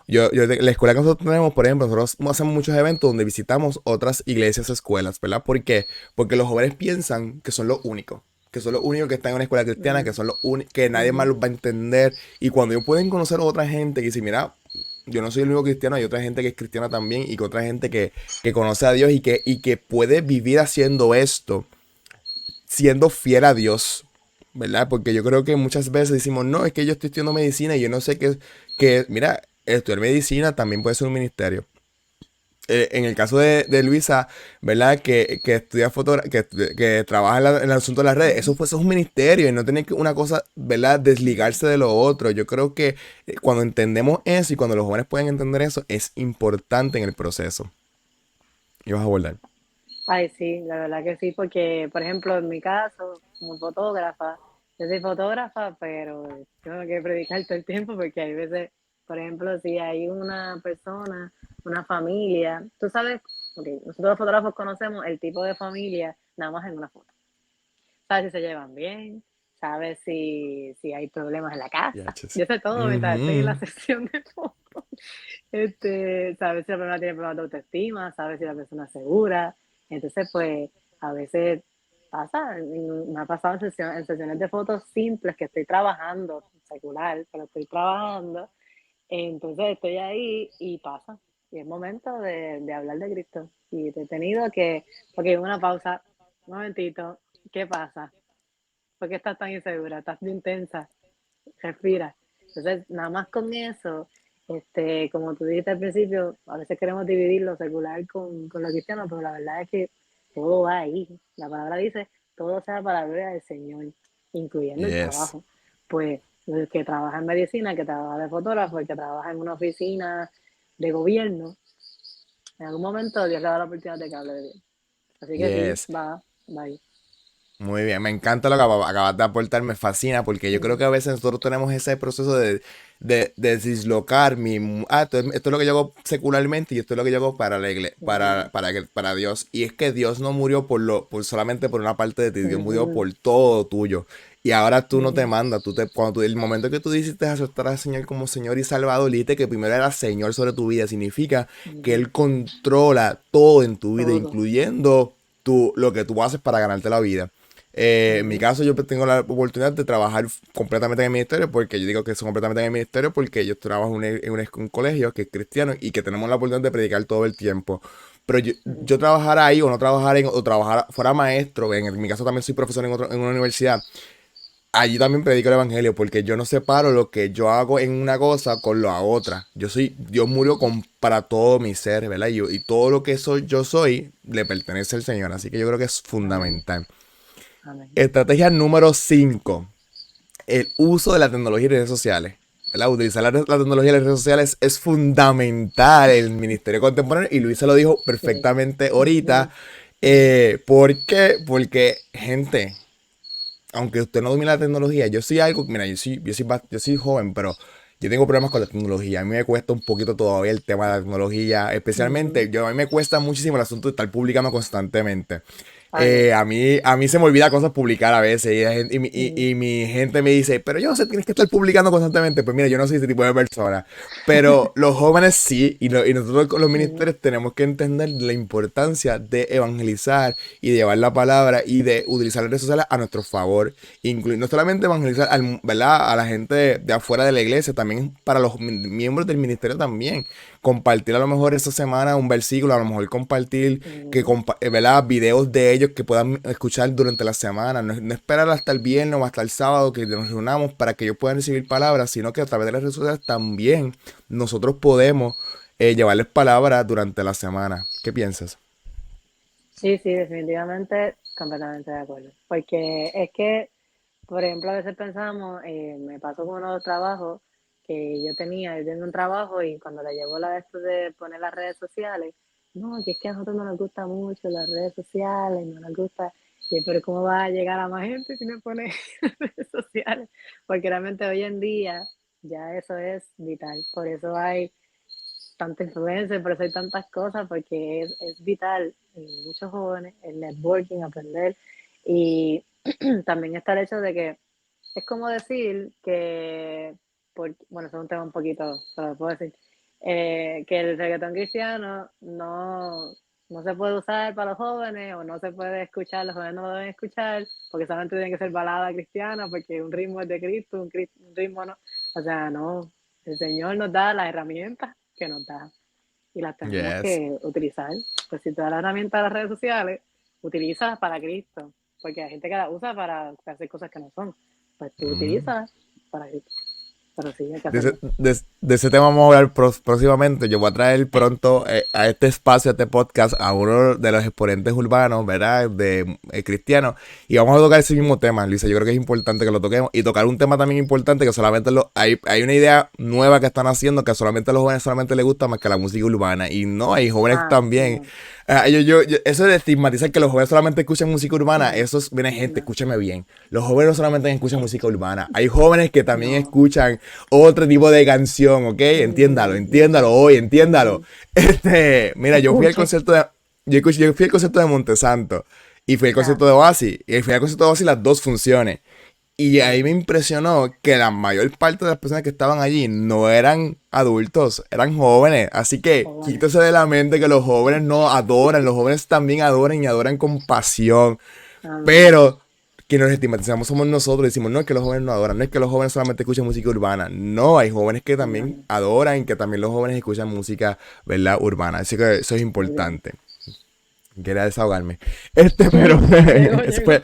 C: La escuela que nosotros tenemos, por ejemplo, nosotros hacemos muchos eventos donde visitamos otras iglesias, escuelas, ¿verdad? ¿Por qué? Porque los jóvenes piensan que son los únicos que están en una escuela cristiana, que
B: Ujú,
C: son los únicos, que nadie más
B: ujú,
C: los va a entender. Y cuando ellos pueden conocer a otra gente que dice, mira, yo no soy el único cristiano, hay otra gente que es cristiana también y que otra gente que conoce a Dios y que puede vivir haciendo esto siendo fiel a Dios, ¿verdad? Porque yo creo que muchas veces decimos, no, es que yo estoy estudiando medicina y yo no sé mira, estudiar medicina también puede ser un ministerio. En el caso de Luisa, ¿verdad? Que estudia que trabaja en el asunto de las redes,
B: ujú.
C: eso es un ministerio y no tiene que una cosa, ¿verdad? Desligarse de lo otro. Yo creo que cuando entendemos eso y cuando los jóvenes pueden entender eso, es importante en el proceso. Y vas a abordar.
B: Ay, sí, la verdad que sí, porque, por ejemplo, en mi caso, como fotógrafa, yo soy fotógrafa, pero tengo que predicar todo el tiempo porque hay veces, por ejemplo, si hay una persona, una familia, tú sabes, porque nosotros los fotógrafos conocemos el tipo de familia nada más en una foto. Sabes si se llevan bien, sabes si hay problemas en la casa.
C: Yaches.
B: Yo sé todo mientras estoy en la
C: Ujú.
B: sesión de fotos. Sabes si la persona tiene problemas de autoestima, sabes si la persona es segura. Entonces, pues, a veces pasa, me ha pasado en sesiones de fotos simples que estoy trabajando, secular, pero estoy trabajando. Entonces estoy ahí y pasa. Y es momento de hablar de Cristo. Y te he tenido que, ok, una pausa, un momentito, ¿qué pasa? ¿Por qué estás tan insegura? ¿Estás bien tensa? Respira. Entonces, nada más con eso, como tú dijiste al principio, a veces queremos dividir lo secular con lo cristiano, pero la verdad es que todo va ahí. La palabra dice, todo sea para la gloria del Señor, incluyendo el
C: Yes.
B: trabajo. Pues el que trabaja en medicina, el que trabaja de fotógrafo, el que trabaja en una oficina de gobierno, en algún momento Dios le da la oportunidad de que hable de Dios. Así que sí,
C: Yes.
B: va ahí.
C: Muy bien, me encanta lo que acabas de aportar, me fascina, porque yo creo
B: Ujú,
C: que a veces nosotros tenemos ese proceso de dislocar esto es lo que yo hago secularmente y esto es lo que yo hago para la iglesia,
B: ujú,
C: para Dios. Y es que Dios no murió solamente por una parte de ti, Dios murió
B: ujú,
C: por todo tuyo. Y ahora tú no te
B: ujú,
C: mandas, el momento que tú decidiste aceptar al Señor como Señor y Salvador, dijiste que primero era Señor sobre tu vida, significa que
B: ujú.
C: Él controla todo en tu vida,
B: Todo.
C: incluyendo lo que tú haces para ganarte la vida. En mi
B: Ujú,
C: caso, yo tengo la oportunidad de trabajar completamente en el ministerio, porque yo digo que soy completamente en el ministerio, porque yo trabajo en un colegio que es cristiano y que tenemos la oportunidad de predicar todo el tiempo. Pero
B: ujú,
C: yo trabajar ahí o no trabajar o trabajar fuera maestro, mi caso también soy profesor en una universidad, allí también predico el evangelio, porque yo no separo lo que yo hago en una cosa con la otra. Dios murió para todo mi ser, ¿verdad? Y todo lo que yo soy le pertenece al Señor, así que yo creo que es
B: amén,
C: fundamental.
B: amén.
C: Estrategia número 5: el uso de la tecnología y redes sociales. ¿Verdad? Utilizar la tecnología y las redes sociales es fundamental en el ministerio contemporáneo y Luisa lo dijo
B: Sí.
C: perfectamente ahorita.
B: Ujú, ujú,
C: ¿Por qué? Porque, gente, aunque usted no domina la tecnología, mira, yo soy joven, pero yo tengo problemas con la tecnología. A mí me cuesta un poquito todavía el tema de la tecnología, especialmente,
B: ujú.
C: a mí me cuesta muchísimo el asunto de estar publicando constantemente.
B: Okey.
C: A mí se me olvida cosas publicar a veces
B: Ujú,
C: y mi gente me dice, pero yo no sé, tienes que estar publicando constantemente. Pues mira, yo no soy ese tipo de persona. Pero los jóvenes sí, y nosotros con los
B: ujú,
C: ministerios tenemos que entender la importancia de evangelizar y de llevar la palabra y de utilizar las redes sociales a nuestro favor. No solamente evangelizar ¿verdad? A la gente de afuera de la iglesia, también para los miembros del ministerio también. Compartir a lo mejor esa semana un versículo, a lo mejor compartir
B: ujú.
C: ¿verdad? Videos de ellos que puedan escuchar durante la semana. No esperar hasta el viernes o hasta el sábado que nos reunamos para que ellos puedan recibir palabras, sino que a través de las redes sociales también nosotros podemos llevarles palabras durante la semana. ¿Qué piensas?
B: Sí, sí, definitivamente, completamente de acuerdo. Porque es que, por ejemplo, a veces pensamos, me pasó con unos trabajos que yo tengo un trabajo y cuando le llegó la de esto de poner las redes sociales, no, que es que a nosotros no nos gusta mucho las redes sociales, no nos gusta. Sí, pero ¿cómo va a llegar a más gente si no pone redes sociales? Porque realmente hoy en día ya eso es vital. Por eso hay tanta influencia, por eso hay tantas cosas, porque es vital en muchos jóvenes el networking, aprender. Y también está el hecho de que es como decir que, bueno, eso es un tema un poquito, pero lo puedo decir, que el reggaetón cristiano no se puede usar para los jóvenes o no se puede escuchar, los jóvenes no lo deben escuchar porque solamente tiene que ser balada cristiana porque un ritmo es de Cristo, un ritmo no. O sea, no, el Señor nos da las herramientas que nos da y las tenemos
C: Yes.
B: que utilizar. Pues si te da la herramienta de las redes sociales, utilízalas para Cristo, porque hay gente que las usa para hacer cosas que no son. Pues tú
C: Mm.
B: utilízalas para Cristo. Pero sí, hay que
C: De ese,
B: hacerlo.
C: de ese tema vamos a hablar próximamente. Yo voy a traer pronto a este espacio, a este podcast, a uno de los exponentes urbanos, ¿verdad? De cristianos. Y vamos a tocar ese mismo tema, Luisa. Yo creo que es importante que lo toquemos. Y tocar un tema también importante que solamente hay una idea nueva que están haciendo que solamente a los jóvenes solamente les gusta más que la música urbana. Y no, hay jóvenes
B: Ah,
C: también.
B: no,
C: Eso de estigmatizar que los jóvenes solamente escuchan música urbana,
B: no,
C: eso viene gente,
B: no,
C: escúchame bien. Los jóvenes no solamente escuchan música urbana, hay jóvenes que también
B: no.
C: escuchan otro tipo de canción, ¿ok? Entiéndalo, entiéndalo hoy, entiéndalo. Mira,
B: Escuche.
C: yo fui al concierto de Montesanto y fui al
B: Ah,
C: concierto de Oasis y fui al concierto de Oasis las dos funciones. Y ahí me impresionó que la mayor parte de las personas que estaban allí no eran adultos, eran jóvenes. Así que
B: jóvenes.
C: quítese de la mente que los jóvenes no adoran, los jóvenes también adoran y adoran con pasión.
B: Amén.
C: Pero que nos estigmatizamos somos nosotros, decimos, no es que los jóvenes no adoran, no es que los jóvenes solamente escuchan música urbana. No, hay jóvenes que también
B: No,
C: adoran y que también los jóvenes escuchan música, ¿verdad? Urbana. Así que eso es
B: muy bien.
C: importante. Quería desahogarme. Pero
B: Llegó,
C: eso
B: llegó.
C: fue,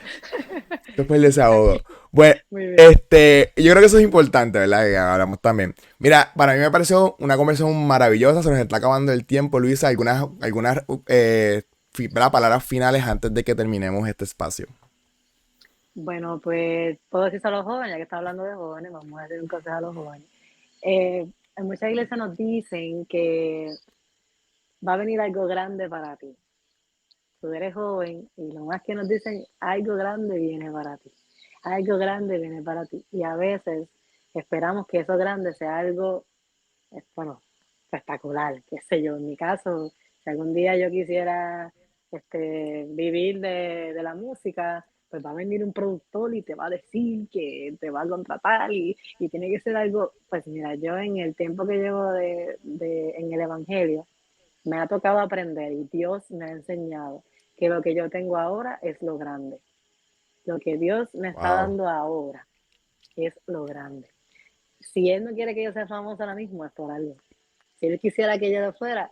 C: eso fue el desahogo. Bueno,
B: Muy bien.
C: yo creo que eso es importante, ¿verdad? Que hablamos también. Mira, para mí me pareció una conversación maravillosa. Se nos está acabando el tiempo, Luisa. ¿Verdad? Palabras finales antes de que terminemos este espacio.
B: Bueno, pues puedo decir a los jóvenes, ya que está hablando de jóvenes, vamos a hacer un consejo a los jóvenes. Eh, en muchas iglesias nos dicen que va a venir algo grande para ti. Tú eres joven y lo más que nos dicen, algo grande viene para ti. Algo grande viene para ti. Y a veces esperamos que eso grande sea algo, bueno, espectacular, qué sé yo. En mi caso, si algún día yo quisiera vivir de la música, pues va a venir un productor y te va a decir que te va a contratar y tiene que ser algo, pues mira, yo en el tiempo que llevo en el Evangelio, me ha tocado aprender y Dios me ha enseñado que lo que yo tengo ahora es lo grande. Lo que Dios me está
C: Wow.
B: dando ahora es lo grande. Si Él no quiere que yo sea famosa ahora mismo, es por algo. Si Él quisiera que yo lo fuera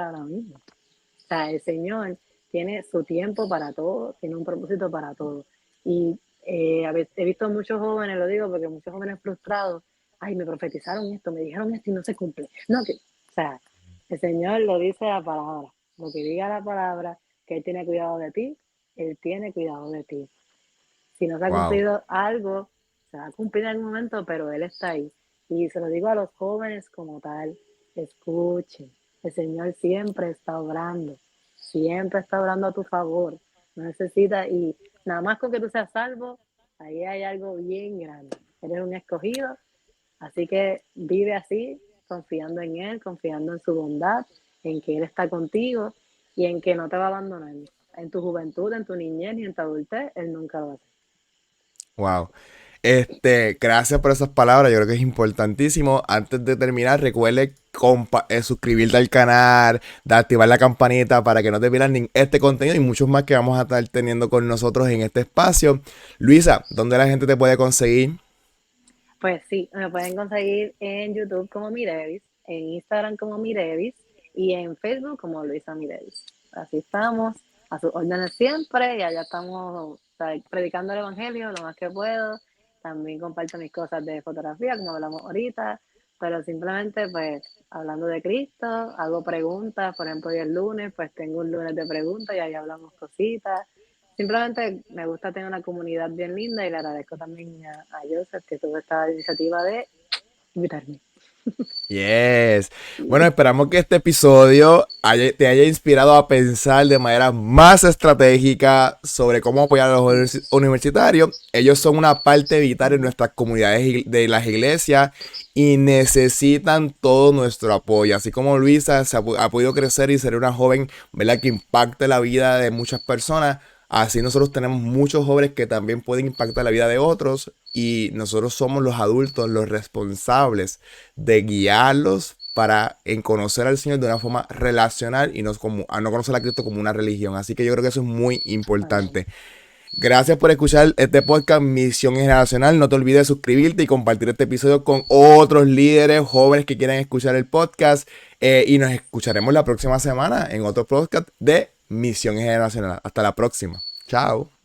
B: ahora mismo. O sea, el Señor tiene su tiempo para todo, tiene un propósito para todo. Y he visto muchos jóvenes, lo digo porque muchos jóvenes frustrados, ay, me profetizaron esto, me dijeron esto y no se cumple. No, o sea, el Señor lo dice la palabra, lo que diga la palabra, que Él tiene cuidado de ti, Él tiene cuidado de ti. Si no se ha
C: Wow.
B: cumplido algo, se va a cumplir en algún momento, pero Él está ahí. Y se lo digo a los jóvenes como tal, escuchen, el Señor siempre está orando a tu favor. No necesitas, y nada más con que tú seas salvo, ahí hay algo bien grande. Eres un escogido, así que vive así, confiando en Él, confiando en su bondad, en que Él está contigo y en que no te va a abandonar. En tu juventud, en tu niñez y en tu adultez, Él nunca lo va a hacer.
C: Wow. Gracias por esas palabras, yo creo que es importantísimo. Antes de terminar, recuerde suscribirte al canal, de activar la campanita para que no te pierdas ni este contenido y muchos más que vamos a estar teniendo con nosotros en este espacio. Luisa, ¿dónde la gente te puede conseguir?
B: Pues sí, me pueden conseguir en YouTube como Mirevis, en Instagram como Mirevis y en Facebook como Luisa Mirevis. Así estamos, a sus órdenes siempre y allá estamos, o sea, predicando el Evangelio lo más que puedo. También comparto mis cosas de fotografía, como hablamos ahorita, pero simplemente pues hablando de Cristo, hago preguntas, por ejemplo, hoy es lunes, pues tengo un lunes de preguntas y ahí hablamos cositas. Simplemente me gusta tener una comunidad bien linda y le agradezco también a Joseph que tuvo esta iniciativa de invitarme.
C: Yes. Bueno, esperamos que este episodio te haya inspirado a pensar de manera más estratégica sobre cómo apoyar a los universitarios. Ellos son una parte vital en nuestras comunidades de las iglesias y necesitan todo nuestro apoyo. Así como Luisa ha podido crecer y ser una joven, ¿verdad?, que impacte la vida de muchas personas. Así nosotros tenemos muchos jóvenes que también pueden impactar la vida de otros y nosotros somos los adultos, los responsables de guiarlos para en conocer al Señor de una forma relacional y a no conocer a Cristo como una religión. Así que yo creo que eso es muy
B: Amén.
C: importante. Gracias por escuchar este podcast Misión Generacional. No te olvides de suscribirte y compartir este episodio con otros líderes jóvenes que quieran escuchar el podcast. Y nos escucharemos la próxima semana en otro podcast de Misión Generacional. Hasta la próxima. Chao.